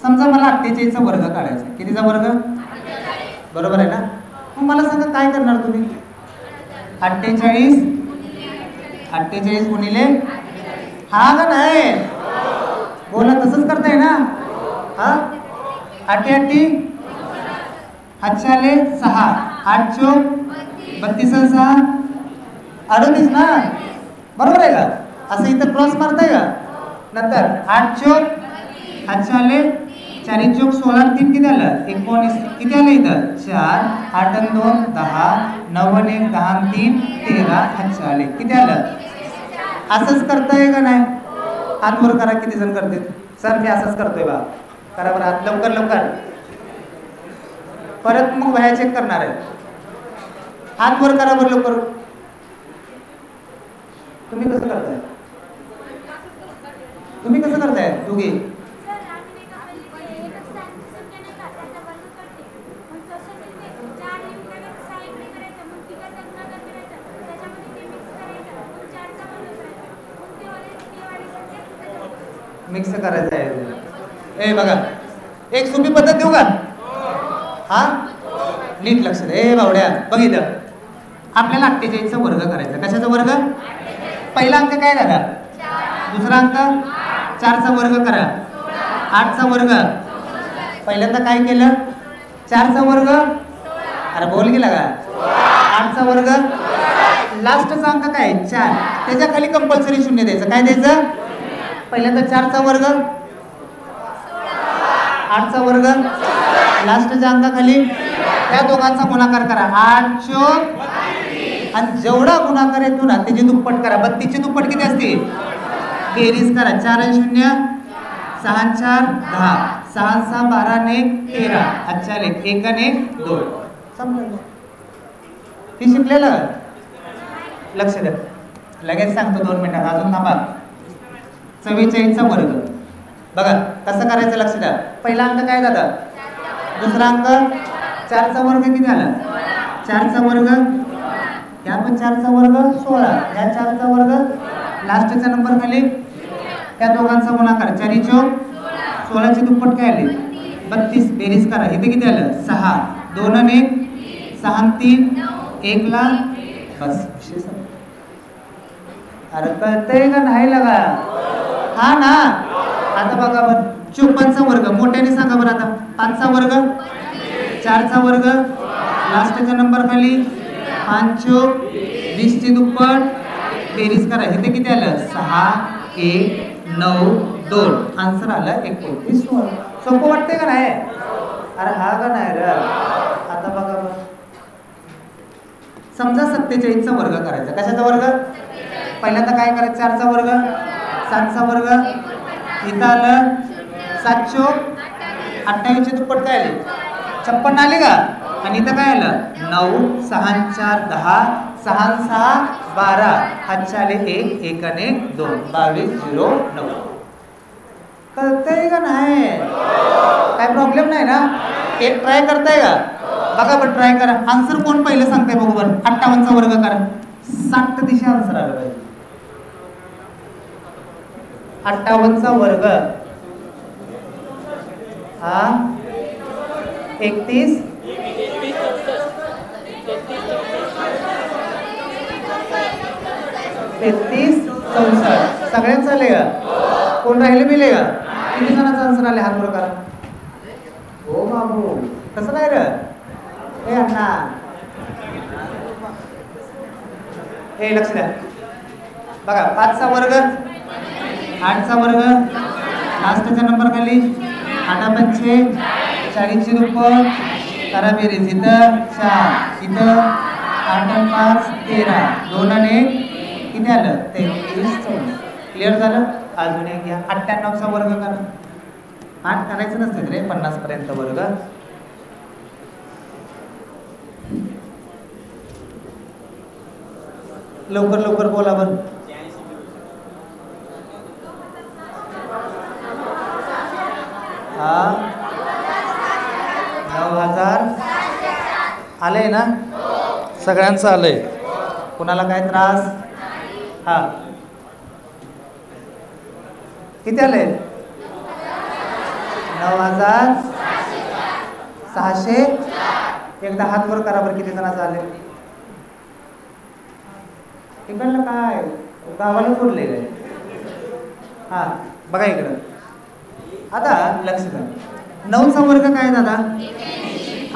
[SPEAKER 2] समजा मला 48चा वर्ग काढायचा. कितीचा वर्ग? बरोबर आहे ना. मग मला सांगा काय करणार तुम्ही? 48 गुणिले हा का नाही? बोला तसंच करताय ना. हा 8 8 6 8 चौक 32 6 38 ना. बरोबर आहे का? असं इथं क्रॉस मारताय का? नंतर 8 चौक 8 4 चौक 16 3 किती आलं? 19. किती आलं इथं? 4 8 2 10 9 1 10 3 13 8 किती आलं? असंच करताय का नाही? हात वर करा. किती जण करतील? सर मी असंच करतोय बा. करा बरं हात लवकर लवकर. परत मग वह्या चेक करणार आहे. हात वर करा बरं लवकर. तुम्ही कसं करताय? तुम्ही कसं करताय दोघे? मिक्स करायचं आहे. ए बघा एक सोपी पद्धत देऊ का? हा नीट लक्ष दे. ए बावड्या बघितलं आपल्याला 48चा वर्ग करायचा. कशाचा वर्ग? पहिला अंक काय झाला? दुसरा अंक 4चा वर्ग करा. 8चा वर्ग. पहिल्यांदा काय केलं? 4चा वर्ग. अरे बोल गेला का? 8चा वर्ग. लास्टचा अंक काय? 4. त्याच्या खाली कंपल्सरी शून्य द्यायचं. काय द्यायचं? पहिल्यांदा 4चा वर्ग 8चा वर्ग. लास्टच्या अंकाखाली त्या दोघांचा गुणाकार करा. 8 चौक आणि जेवढा गुणाकार येतो ना त्याची दुप्पट करा. 32ची दुप्पट किती असते? बेरीज करा. 4 आणि 0 6 4 10 6 6 12 आणि 1 13 अच्छा 1 आणि 1 2. समजलं? ती शिकलेलं लक्ष द्या. लगेच सांगतो 2 मिनिटात. अजून थांबा. 44चा वर्ग. बघा कसं करायचं लक्ष द्या. पहिला अंक काय दादा? दुसरा अंक 4चा वर्ग किती आला? 4चा वर्ग. या पण 4चा वर्ग 16. या 4चा वर्ग. लास्टचा नंबर खाली त्या दोघांचा गुणाकार. 4 चौक 16ची दुप्पट काय आली? 32. बेरीज करा. इथे किती आलं? 6 2 आणि 1 6 आणि 3 1 ला बस. अरे कळतंय का नाही लगा? हा ना. आता बघा बरं 54चा वर्ग. मोठ्याने सांगा बरं आता. 5चा वर्ग 4चा वर्ग. लास्टचा नंबर खाली 5 चौक 20ची दुप्पट. बेरीज करा. इथे किती आलं? 6 1 9 2. आन्सर आलं 29. सोपं वाटते का नाही? अरे हा का नाही रे? आता बघा बरं समजा 47चा वर्ग करायचा. कशाचा वर्ग? पहिल्यांदा काय करायचं 4चा वर्ग 7चा वर्ग इथं आलं 7 चोक 28 चे दुप्पट काय आले 56 आले का आणि इथं काय आलं 9 6 4 10 6 6 12 हातचे आले 1 1 आणि 2 22 0 9 कळतंय का नाही काय प्रॉब्लेम नाही ना एक ट्राय करताय का बघा पण ट्राय करा आन्सर कोण पहिलं सांगताय बघू बरं 58चा वर्ग करा 60 दिशा आन्सर आलं पाहिजे 58चा वर्ग हा 31 33 64 सगळ्यांचं आले का कोण राहिले मिले का किती जणांचा आन्सर आले हात प्रकार हो बाबू कसं काय रे हे अण्णा हे लक्ष द्या बघा 5चा वर्ग 8चा वर्ग लास्टच्या नंबर खाली 8 पंचे 40 ची दुप्पट करा बेरीज इथं 4 इथं 8 आणि 5 13 2 आणि 1 किती आलं 33 14 क्लिअर झालं अजून एक घ्या 98चा वर्ग करा 8 करायचं नसते रे 50 पर्यंत वर्ग लवकर लवकर बोला बरं हा 9000 आलंय ना सगळ्यांचं आलंय कुणाला काय त्रास हा किती आले 9600 एकदा हात वर करा बरं किती जणांचं आले इकडलं काय गावाला सोडले काय हा बघा इकडं आता लक्ष द्या 9चा वर्ग काय दादा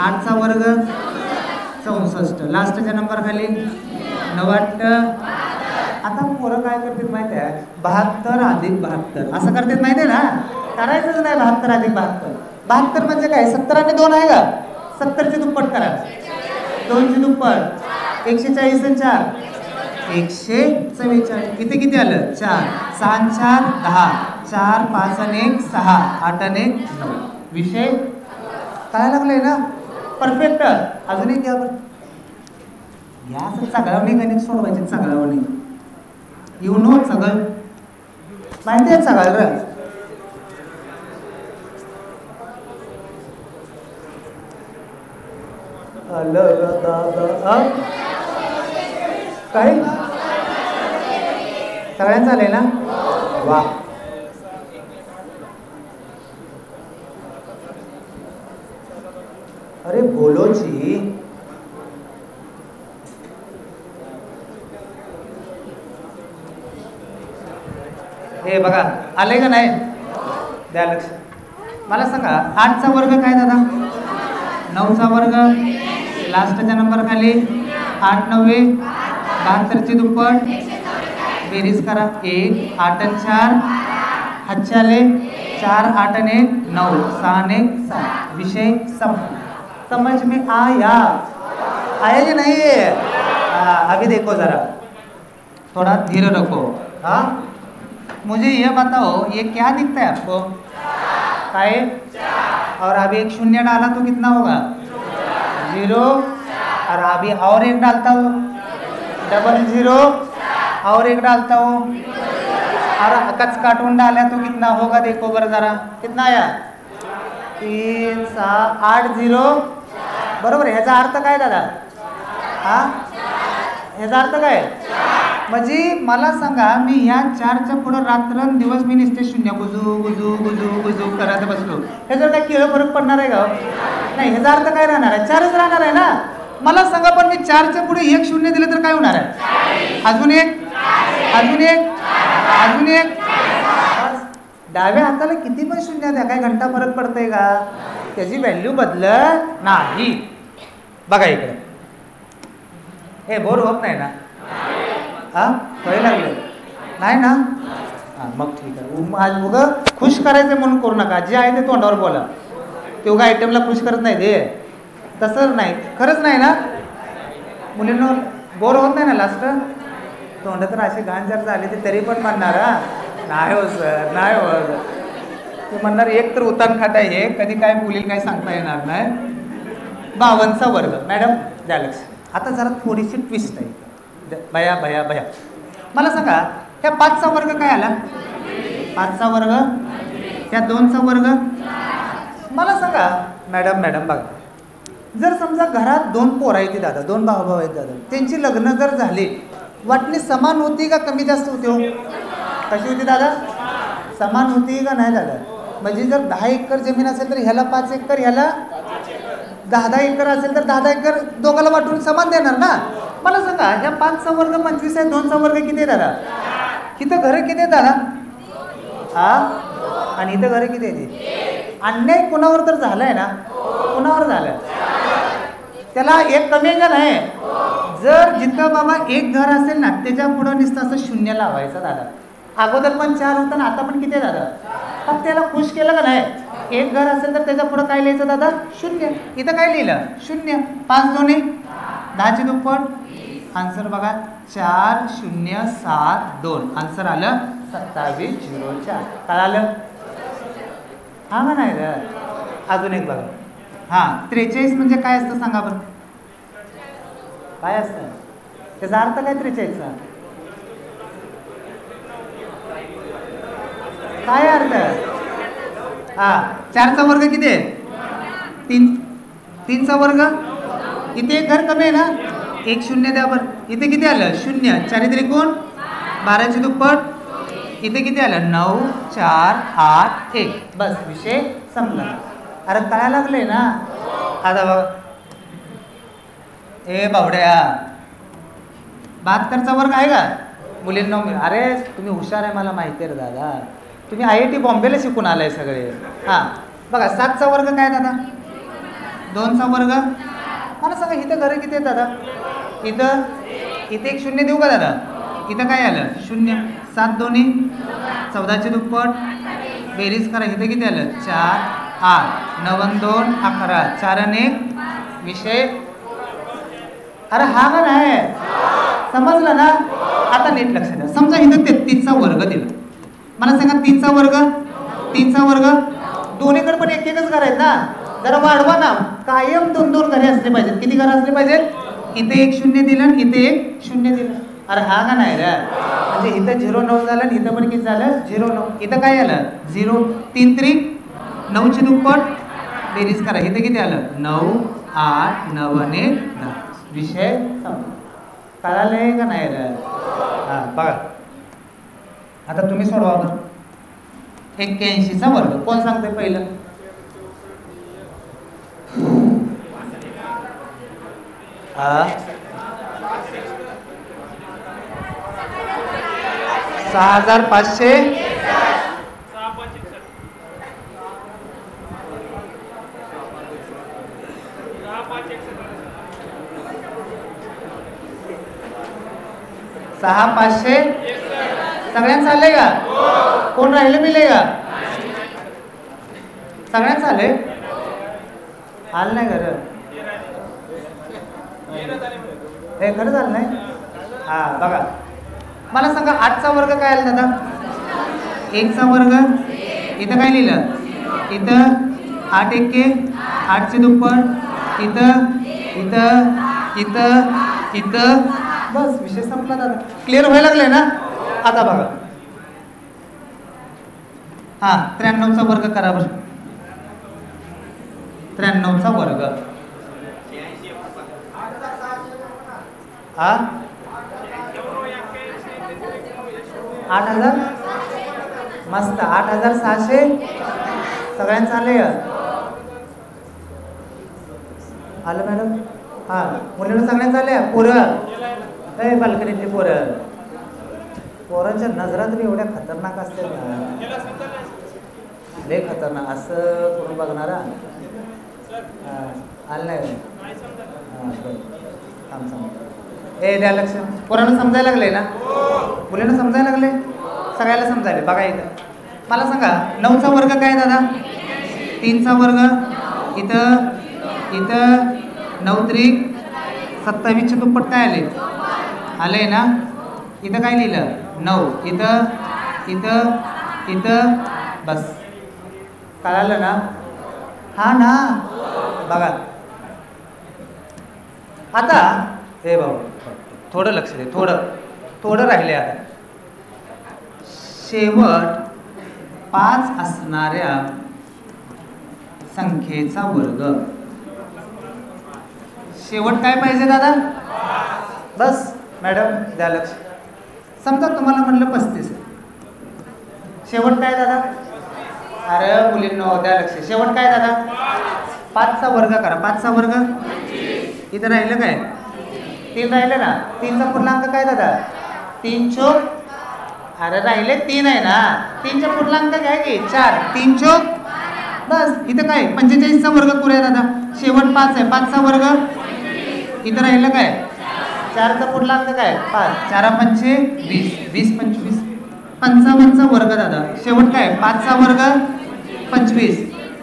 [SPEAKER 2] 8चा वर्ग 64 लास्टच्या नंबर खाली 9 आता पोरं काय करतात माहिती आहे 72 अधिक 72 असं करतात माहिती आहे ना करायचंच नाही 72 अधिक 72 72 म्हणजे काय 70 आणि 2 आहे का 70 ची दुप्पट करा 2 ची दुप्पट 140 आणि 4 144 इथे किती आलं 4 6 4 10 4 5 आणि 1 6 8 आणि 1 9 विषय काय लागलाय ना परफेक्ट अजून एक घ्या बरं या सगळ्यावणी गणित सोडवायचे सगळ्यावणी यू नो सगळं माहिती आहे सगळं काय सगळ्यांचं आलंय ना वा अरे बोलोची हे बघा आले का नाही द्या लक्ष मला सांगा 8चा वर्ग काय दादा 9चा वर्ग लास्टच्या नंबर खाली 8 9 72 ची दुप्पट बेरीज करा 1 8 आणि 4 हातचे आले 4 8 आणि 1 9 6 आणि 7 विषय समझ में आया आया कि नहीं अभी देखो जरा थोड़ा धीरे रखो हाँ मुझे ये बताओ ये क्या दिखता है आपको काय और अभी एक शून्य डाला तो कितना होगा 0 और अभी और एक डालता हूँ डबल 0 और एक डालता हूँ और कच काटून डाला तो कितना होगा देखो बर जरा कितना आया 3 6 8 0 बरोबर ह्याचा अर्थ काय दादा हा ह्याचा अर्थ काय म्हणजे मला सांगा मी ह्या 4च्या पुढे रात्रंदिवस मी नुसते शून्य गुजू गुजू गुजू गुजू करत बसलो ह्याच्यावर काय केळं फरक पडणार आहे का नाही ह्याचा अर्थ काय राहणार आहे 4च राहणार आहे ना मला सांगा पण मी 4च्या पुढे 1 शून्य दिलं तर काय होणार आहे अजून एक अजून एक अजून एक डाव्या हाताला किती पण शून्य द्या काय घंटा फरक पडतंय का त्याची व्हॅल्यू बदलत नाही बघा इकडे हे बोर होत नाही ना हा कळी लागले नाही ना हां मग ठीक आहे आज उगा खुश करायचं म्हणून करू नका जे आहे ते तोंडावर बोला ते उगा आयटमला खुश करत नाही ते तसं नाही खरंच नाही ना मुलींना बोर होत नाही ना लास्ट तोंड तर असे घाण जर झाले ते तरी पण म्हणणार हा नाही हो सर नाही हो ते म्हणणार एक तर उतान खाट आहे हे कधी काय बोलील काय सांगता येणार नाही. 52चा वर्ग मॅडम द्या लक्ष. आता जरा थोडीशी ट्विस्ट आहे. भया भया भया मला सांगा ह्या 5चा वर्ग काय आला? 5चा वर्ग ह्या 2चा वर्ग. मला सांगा मॅडम मॅडम बघा जर समजा घरात 2 पोरं आहेत दादा 2 भाऊ आहेत दादा त्यांची लग्न जर झाली वाटणी समान होती का कमी जास्त होती हो? कशी होती दादा? समान होती का नाही दादा? म्हणजे जर 10 एकर जमीन असेल तर ह्याला 5 एकर ह्याला 10 एकर असेल तर 10 एकर दोघाला वाटून समान देणार ना. मला सांगा ह्या 5चा वर्ग 25 आहे 2चा वर्ग किती आहे दादा? इथं घरं किती आहेत दादा? हा आणि इथं घरं किती आहेत? अन्याय कोणावर तर झालाय ना? कोणावर झालाय? त्याला एक कमी आहे का नाही? जर जिथं बाबा एक घर असेल ना त्याच्या पुढं नुसतं असं 0 लावायचं दादा. अगोदर पण 4 होतं ना आता पण किती आहे दादा? पण त्याला खुश केलं का नाही? एक घर असेल तर त्याच्या पुढं काय लिहायचं दादा? 0. इथं काय लिहिलं? 0. 5 दोन्ही 10ची दुप्पट. आन्सर बघा 4072. आन्सर आलं 2704. काय आलं? हा का नाही रे? अजून एक बघा. हां 43 म्हणजे काय असतं सांगा बरं? काय असतं त्याचा अर्थ काय 43चा? काय अर्थ? हा 4चा वर्ग किती आहे? 3चा वर्ग. इथे एक घर कमी आहे ना? एक 0 द्या बरं. इथे किती आलं? 0. 4 त्रिकोण 12ची दुप्पट. इथे किती आलं? 9 4 8 1. बस विषय संपला. अरे काय लागले ना आता बघ. ए बावड्या 72चा वर्ग आहे का मुलींना? अरे तुम्ही हुशार आहे मला माहिती आहे रे दादा. तुम्ही IIT बॉम्बेला शिकून आलाय सगळे. हां बघा 7चा वर्ग काय दादा? 2चा वर्ग. मला सांगा इथं घरं किती आहेत दादा? इथे एक 0 देऊ का दादा? इथं काय आलं? 0. 7 दोन्ही 14ची दुप्पट. बेरीज करा इथं किती आलं? 4 8 9 आणि 2 11 4 आणि 1 विषय. अरे हा का नाही समजलं ना? आता नीट लक्ष द्या. समजा इथं 33चा वर्ग दिला. मला सांगा 3चा वर्ग. 3चा वर्ग दोन्हीकडे पण एक एकच घर आहेत ना. जरा वाढवा ना. कायम 2-2 घरे असले पाहिजेत. किती घरं असले पाहिजेत? इथे एक 0 दिलं आणि इथे एक 0 दिलं. अरे हा का नाही रे? म्हणजे इथं 0 9 झालं आणि इथं पण किती झालं? 0 9. इथं काय आलं? 0. 3 त्रिक 9ची दुप्पट. बेरीज करा इथं किती आलं? 9 8 9 आणि 10. विषय कळालंय का नाही रे? हां बघा आता तुम्ही सोडवा बरं. 81चा वर्ग कोण सांगतोय पहिलं? हा 6500. 6500 सगळ्यांचं आलंय का? कोण राहिलं मिळेल का? सगळ्यांचं आलंय? आलं नाही घर हे खरं झालं नाही. हा बघा मला सांगा 8चा वर्ग काय आला दादा? 1चा वर्ग. इथं काय लिहिलं? इथं 8 1 8ची दुप्पट. इथं इथं इथं इथं. बस विषय संपला दादा. क्लिअर व्हायला लागले ना? आता बघा हा 93चा वर्ग करा बरं. 93चा वर्ग. हा 8000 मस्त. 8600 सगळ्यांचं आलंय. आलं मॅडम? हां मुलींना सगळ्यांचं आलंय. पोरं ए बाल्कनीतली पोरांच्या नजरा तरी एवढ्या खतरनाक असते ना. लय खतरनाक असं करून बघणारा. आलं नाही. हां बरं थांब ए द्या लक्ष. पोरांना समजायला लागले ना? मुलींना समजायला लागले? सगळ्याला समजायला. बघा इथं मला सांगा 9चा वर्ग काय दादा? 3चा वर्ग. इथं इथं 9 त्रिक 27ची दुप्पट काय आले? आले ना? इथं काय लिहिलं 9, इथं इथं इथं बस. कळालं ना? हा ना, बघा आता हे भाऊ थोडं लक्ष दे, थोडं राहिले आता. शेवट 5 असणाऱ्या संख्येचा वर्ग. शेवट काय पाहिजे दादा? बस मॅडम द्या लक्ष. समजा तुम्हाला म्हणलं 35, शेवट काय दादा? अरे मुलींनो द्या लक्ष. शेवट काय दादा? 5चा वर्ग करा. 5चा वर्ग इथं राहिलं काय? 3 राहिलं ना. 3चा पूर्णांक काय दादा? 3 चोक. अरे राहिले 3 आहे ना. 3चा पूर्णांक काय की 4. 3 चोक बस. इथं काय 45चा वर्ग करूया दादा. शेवट 5 आहे. 5चा वर्ग इथं राहिलं काय? 4चा पूर्णांक काय 5. 4 पंचे 20. 20 25. 55चा वर्ग दादा. शेवट काय 5चा वर्ग 25.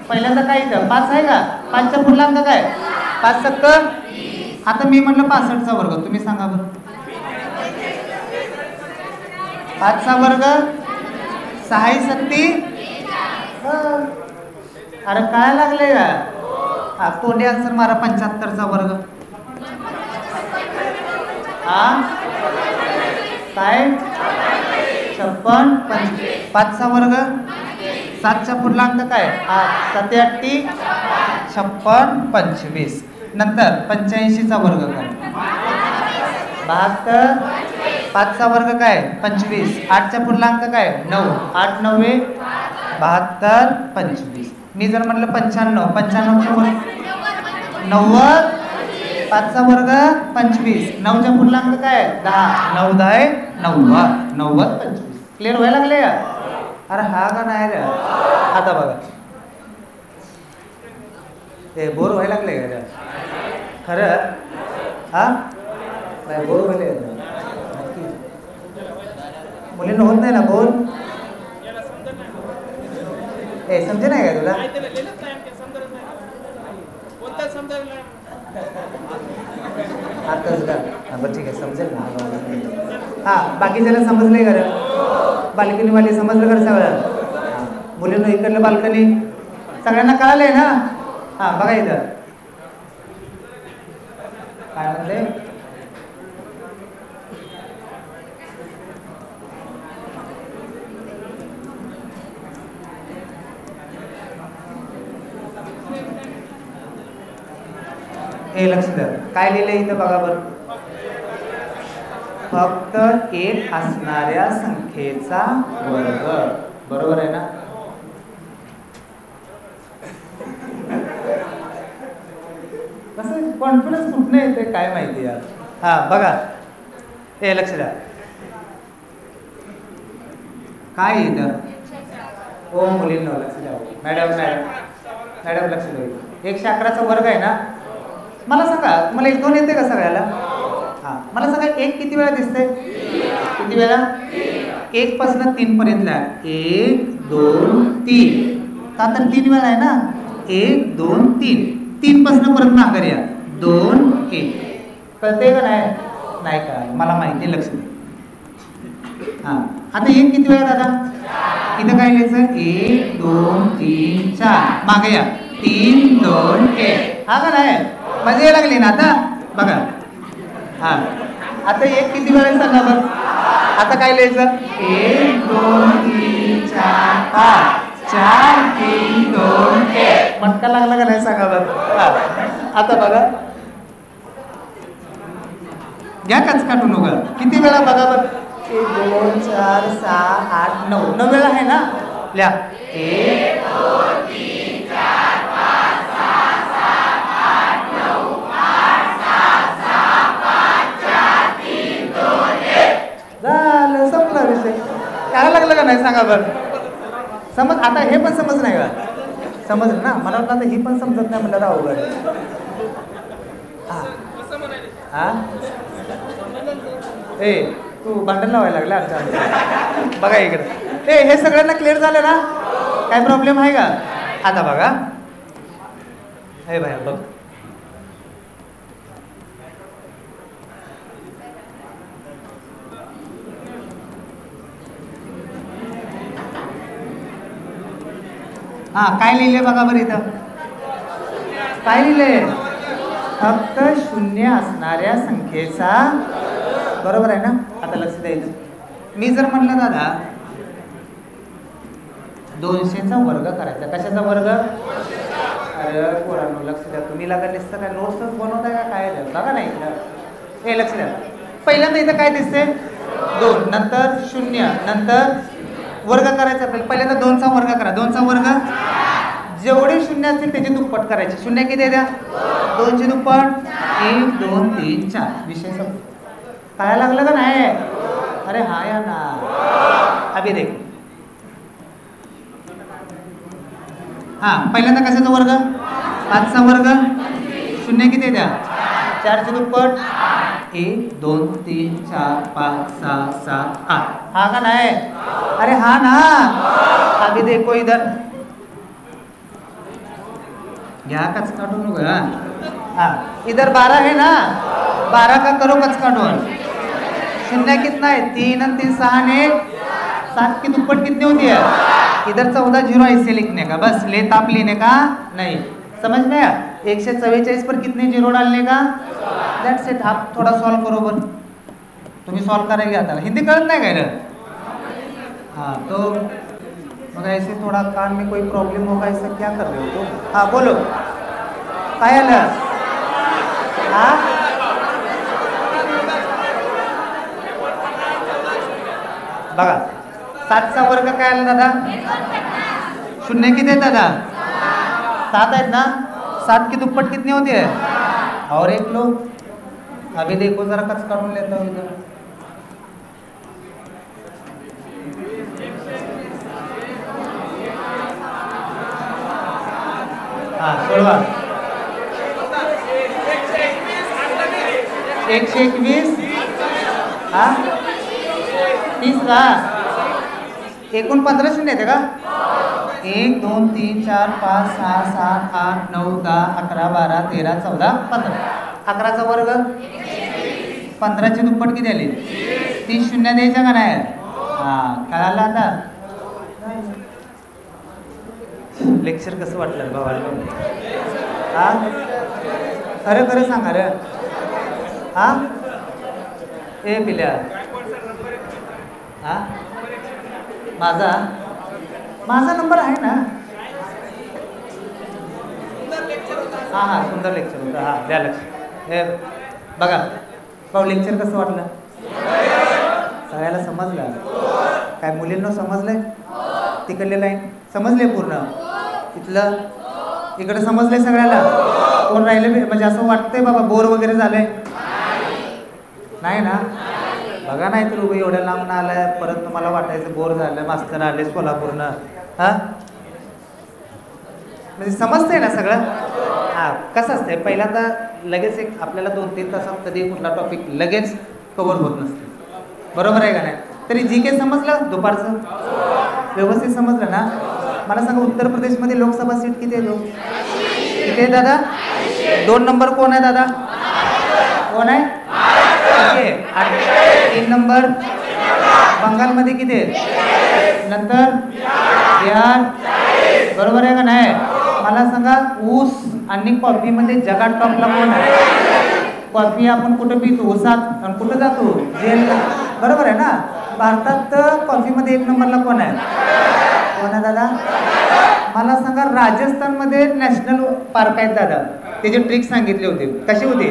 [SPEAKER 2] पहिल्यांदा काय इथं 5 आहे का? 5चा पूर्णांक काय 5 सक्क. आता मी म्हटलं 65चा वर्ग. तुम्ही सांगा बरं. 5चा वर्ग 6 सत्ती. अरे काय लागले का? हा तोंडी आन्सर मारा. 75चा वर्ग. हा काय 56. 5चा वर्ग 7चा पूर्णांक काय 8. 7 8 56 25. नंतर 85चा वर्ग काय 72. 5चा वर्ग काय 25. 8चा पूर्णांक काय 9. 8 9 72 25. मी जर म्हटलं 95. 95चा वर्ग 90. 5चा वर्ग 25. 9चा पूर्णांक काय 10. 9 10 90. 90 25. क्लिअर व्हायला लागले का? अरे हा का नाही रे? आता बघा ते बोर व्हायला लागले का खरं? हा नाही बोर व्हायला नक्की मुलींना होत नाही ना बोर? ए समजे नाही का तुला? आताच का? बरं ठीक आहे समजेल ना. हा बाकीच्याला समजले का? बाल्कनीवाले समजलं का सगळं? मुलींना इकडलं बाल्कनी सगळ्यांना कळालंय ना? हा बघा इथं काय म्हणते. हे लक्ष द्या काय लिहिलंय इथं बघा बरं. फक्त 1 असणाऱ्या संख्येचा वर्ग. बरोबर आहे ना? कसं कॉन्फिडन्स कुठनं येते काय माहिती यार. हा बघा हे लक्ष द्या काय इथं. हो मुलींना लक्ष द्या. मॅडम लक्ष द्या. 111चा वर्ग आहे ना. मला सांगा तुम्हाला 1 2 येते का सगळ्याला? हा मला सांगा 1 किती वेळा दिसते? किती वेळा? 1 पासून 3 पर्यंत 1 2 3. का तर 3 वेळा आहे ना. 1 2 3. 3 पासून परत माघारी या 2 1. कळते का नाही? नाही का? मला माहिती. लक्ष द्या. हा आता 1 किती वेळा दादा? इथं काय लिहायचं? 1 2 3 4. मागे या 3 2 1. हा का नाही? मजा यायला लागली ना आता बघा. हा आता 1 किती वेळा सांगा बरं. आता काय लिहायचं? 1 2 3 4 5. 4 3 2 1. मटका लागला का नाही सांगा बरं. आता बघा घ्या कच काटू नका. किती वेळा बघा बरं. 1 2 4 6 8 9. 9 वेळा आहे ना. लिहा 1 2 3 4 5 6 7 8 9 8 7 6 5 4 3 2 1. झालं संपला विषय. काय लागलं का नाही सांगा बरं. समज आता हे पण समज नाही का? समजलं ना. मला वाटलं आता ही पण समजत नाही म्हणलं अवघड. हा ए तू भांडण लावायला लागला आमच्या. बघा इकडे ए हे सगळ्यांना क्लिअर झालं ना? काय प्रॉब्लेम आहे का? आता बघा हे बाय बघ हा काय लिहिले बघा बरं इथं काय लिहिले फक्त शून्य असणाऱ्या संख्येचा बरोबर आहे ना आता लक्ष द्यायचं मी जर म्हणलं दादा 200चा वर्ग करायचा कशाचा वर्ग अरे पोरांनो लक्ष द्या तुम्ही लागलेस तर काय नोट्सच बनवताय का काय बघा नाही हे लक्ष द्या पहिल्यांदा इथं काय दिसते 2 नंतर 0 नंतर वर्ग करायचा आपल्याला पहिल्यांदा 2चा वर्ग करा 2चा वर्ग जेवढे शून्य असतील त्याची दुप्पट करायची शून्य किती द्या 2ची दुप्पट 1 2 3 4 विषय संपला काय लागलं का नाही अरे हा या ना अभि देख हा पहिल्यांदा कशाचा वर्ग 5चा वर्ग शून्य किती द्या 4ची दुप्पट 1 2 3 4 5 6 7 8 हा का नाही अरे हा ना अभी देखो इधर घ्या कच काढून नको हाँ इधर 12 है ना 12 का करो कच काढून शून्य कितना है 3 और 3 6 ने 7 की दुप्पट कितनी होती है इधर 14 जीरो ऐसे लिखने का बस ले ताप लेने का नहीं समझ में आया 144 पर कितने जीरो डालने का दैट्स इट आप थोड़ा सॉल्व करो बर तुम्ही सॉल्व करेंगे आता हिंदी कळत नाही काय हाँ तो मगर ऐसे थोड़ा कान में कोई प्रॉब्लम होगा ऐसा क्या कर रहे हो तो हाँ बोलो काय आलं हाँ बघा 7चा वर्ग काय आला दादा शून्य किती आहे दादा 7 आहेत ना 7 की दुप्पट कितनी होती है और एक लोग अभी देखो जरा कच काढून लेता हूँ इधर हाँ सोडवा 121 हाँ 30 का एकूण 15 शून्य येते का 1 2 3 4 5 6 7 8 9 10 11 12 13 14 15 11चा वर्ग 15ची दुप्पट किती आली 30 शून्य द्यायचा का नाही हां कळालं आता लेक्चर कसं वाटलं भावाला हा खरं खरं सांगा रे हा ए पिल्या हा माझा नंबर आहे ना हां हां सुंदर लेक्चर होतं हां द्या लक्ष हे बघा भाऊ लेक्चर कसं वाटलं सगळ्याला समजलं काय मुलींना समजलंय तिकडले लाईन समजले पूर्ण इथलं इकडे समजलंय सगळ्याला कोण राहिले म्हणजे असं वाटतंय बाबा बोर वगैरे झालंय नाही ना बघा नाही तर उभं एवढ्या लांब ना आलाय परत तुम्हाला वाटायचं बोर झालं मास्तर आले सोलापूरनं हां म्हणजे समजतंय ना सगळं हां कसं असतंय पहिल्यांदा लगेच एक आपल्याला 2-3 तासात कधी कुठला टॉपिक लगेच कव्हर होत नसते बरोबर आहे का नाही तरी जी के समजलं दुपारचं व्यवस्थित समजलं ना मला सांगा उत्तर प्रदेशमध्ये लोकसभा सीट किती आहे किती आहे दादा 2 नंबर कोण आहे दादा कोण आहे 3 नंबर बंगालमध्ये किती आहे नंतर बिहार बरोबर आहे का नाही मला सांगा ऊस आणि कॉफीमध्ये जगात टॉपला कोण आहे कॉफी आपण कुठं पितो ऊसात आणि कुठं जातो जेलला बरोबर आहे ना भारतात कॉफीमध्ये 1 नंबरला कोण आहे कोण आहे दादा मला सांगा राजस्थानमध्ये नॅशनल पार्क आहेत दादा त्याची ट्रिक सांगितली होती कशी होती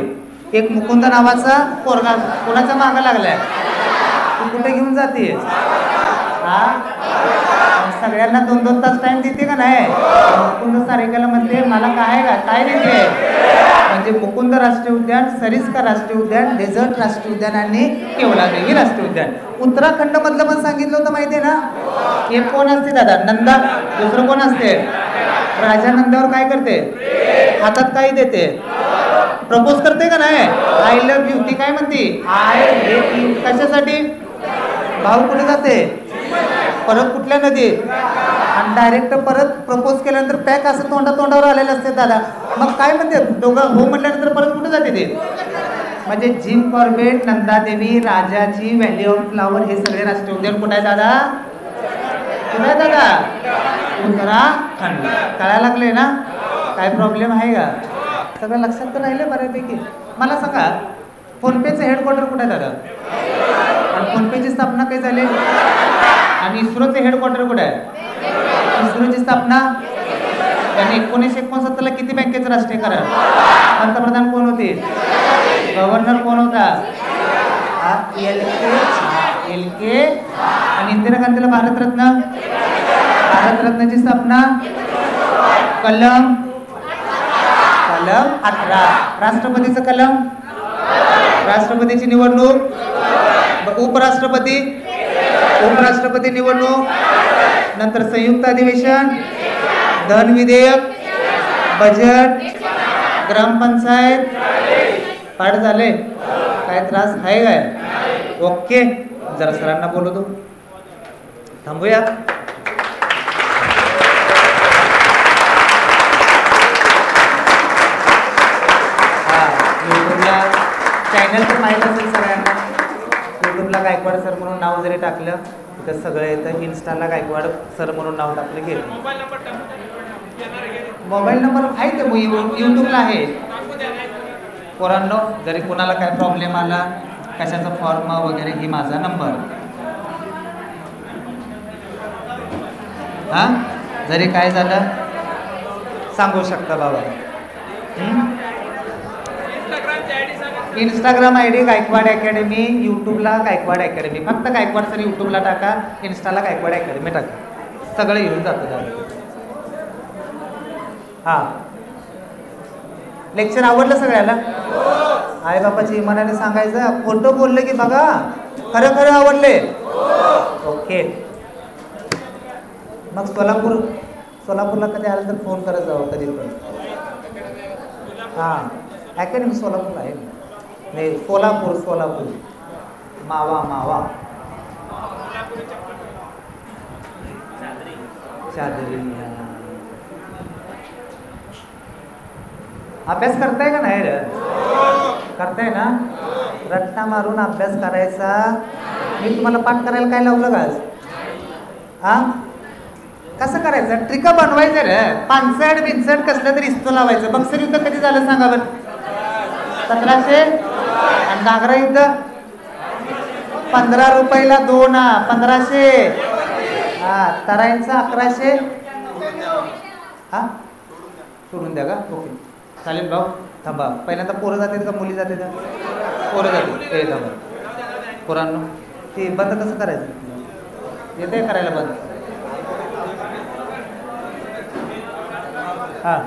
[SPEAKER 2] एक मुकुंद नावाचा पोरगा कोणाच्या मागं लागलाय तू कुठे घेऊन जाते हा सगळ्यांना 2-2 तास टाइम देते का नाही मुकुंद सारिकाला म्हणते मला काय देते म्हणजे मुकुंद राष्ट्रीय उद्यान सरिस्का राष्ट्रीय उद्यान डेझर्ट राष्ट्रीय उद्यान आणि केवलादेवी राष्ट्रीय उद्यान उत्तराखंड मधलं पण सांगितलं होतं माहितीये ना एक कोण असते दादा नंदा दुसरं कोण असते राजा नंदावर काय करते हातात काय देते प्रपोज करते का नाही आय लव्ह यू ती काय म्हणते आय लेव यू कशासाठी भाऊ कुठे जाते परत कुठल्या नदीत आणि डायरेक्ट परत प्रपोज केल्यानंतर पॅक असं तोंडावर आलेलं असते दादा मग काय म्हणते दोघं हो म्हटल्यानंतर परत कुठे जाते ते म्हणजे जिम कॉर्बेट नंदादेवी राजाची व्हॅली ऑफ फ्लावर हे सगळे राष्ट्रीय उद्यान कुठे आहे दादा कुठे आहे दादा उत्तराखंड. कळायला लागले ना? काय प्रॉब्लेम आहे का? सगळं लक्षात तर राहिलं बऱ्यापैकी. मला सांगा फोनपेचं हेडक्वार्टर कुठे आहे दादा? आणि फोनपेची स्थापना काही झाली? आणि इस्रोचे हेडक्वार्टर कुठे आहे? इस्रोची स्थापना त्यांनी 1969 ला किती बँकेचं राष्ट्रीयकरण? पंतप्रधान कोण होते? गव्हर्नर कोण होता? एल के. आणि इंदिरा गांधीला भारतरत्न. भारतरत्नाची स्थापना कलम 18. राष्ट्रपतीचं कलम. राष्ट्रपतीची निवडणूक. उपराष्ट्रपती निवडणूक. नंतर संयुक्त अधिवेशन, धन विधेयक, बजेट, ग्रामपंचायत. पाठ झाले? काय त्रास आहे काय? ओके. जरा सरांना बोलवतो. थांबूया. युट्यूबला चॅनल तर माहीत असेल सगळ्यांना. युट्यूबला गायकवाड सर म्हणून नाव जरी टाकलं तर सगळं येतं. इन्स्टाला गायकवाड सर म्हणून नाव टाकलं गेलं. मोबाईल नंबर आहे ते युट्यूबला आहे. पोरांनो जरी कोणाला काय प्रॉब्लेम आला, कशाचा फॉर्म वगैरे, ही माझा नंबर. हां जरी काय झालं सांगू शकता बाबा. Instagram I D Gaikwad academy, यूट्यूबला गायकवाड अकॅडमी. फक्त गायकवाड सर यूट्यूबला टाका, इन्स्टाला गायकवाड अकॅडमी टाका, सगळं येऊन जातं. हां लेक्चर आवडलं सगळ्याला? आई बापाची इमानाने सांगायचं. फोटो बोलले की बघा खरं खरं आवडले. ओके. मग सोलापूरला कधी आलं तर फोन करत जावं कधी पण. हां अकॅडमी सोलापूरला आहे. नाही सोलापूर मावा चादरी. अभ्यास करताय का नाही रे? करताय ना? रट्टा मारून अभ्यास करायचा. मी तुम्हाला पाठ करायला काय लावलं का आज? हा कसं करायचं? ट्रिका बनवायचं रे. पानसट बिनसट कसलं तरी इस्तो लावायचं. बक्सर युद्ध कधी झालं सांगा बरं? 1700. आणि घागरा युद्ध 15 रुपयाला 2. 1500. हा तराईंचा 1100. हा सोडून द्या का? ओके चालेल भाऊ. थांबा पहिल्यांदा पोरं जातात का मुली जाते का? पोरं जाते. ए थांबा पोरांनो ते बंद कसं करायचं? येते करायला बंद? हां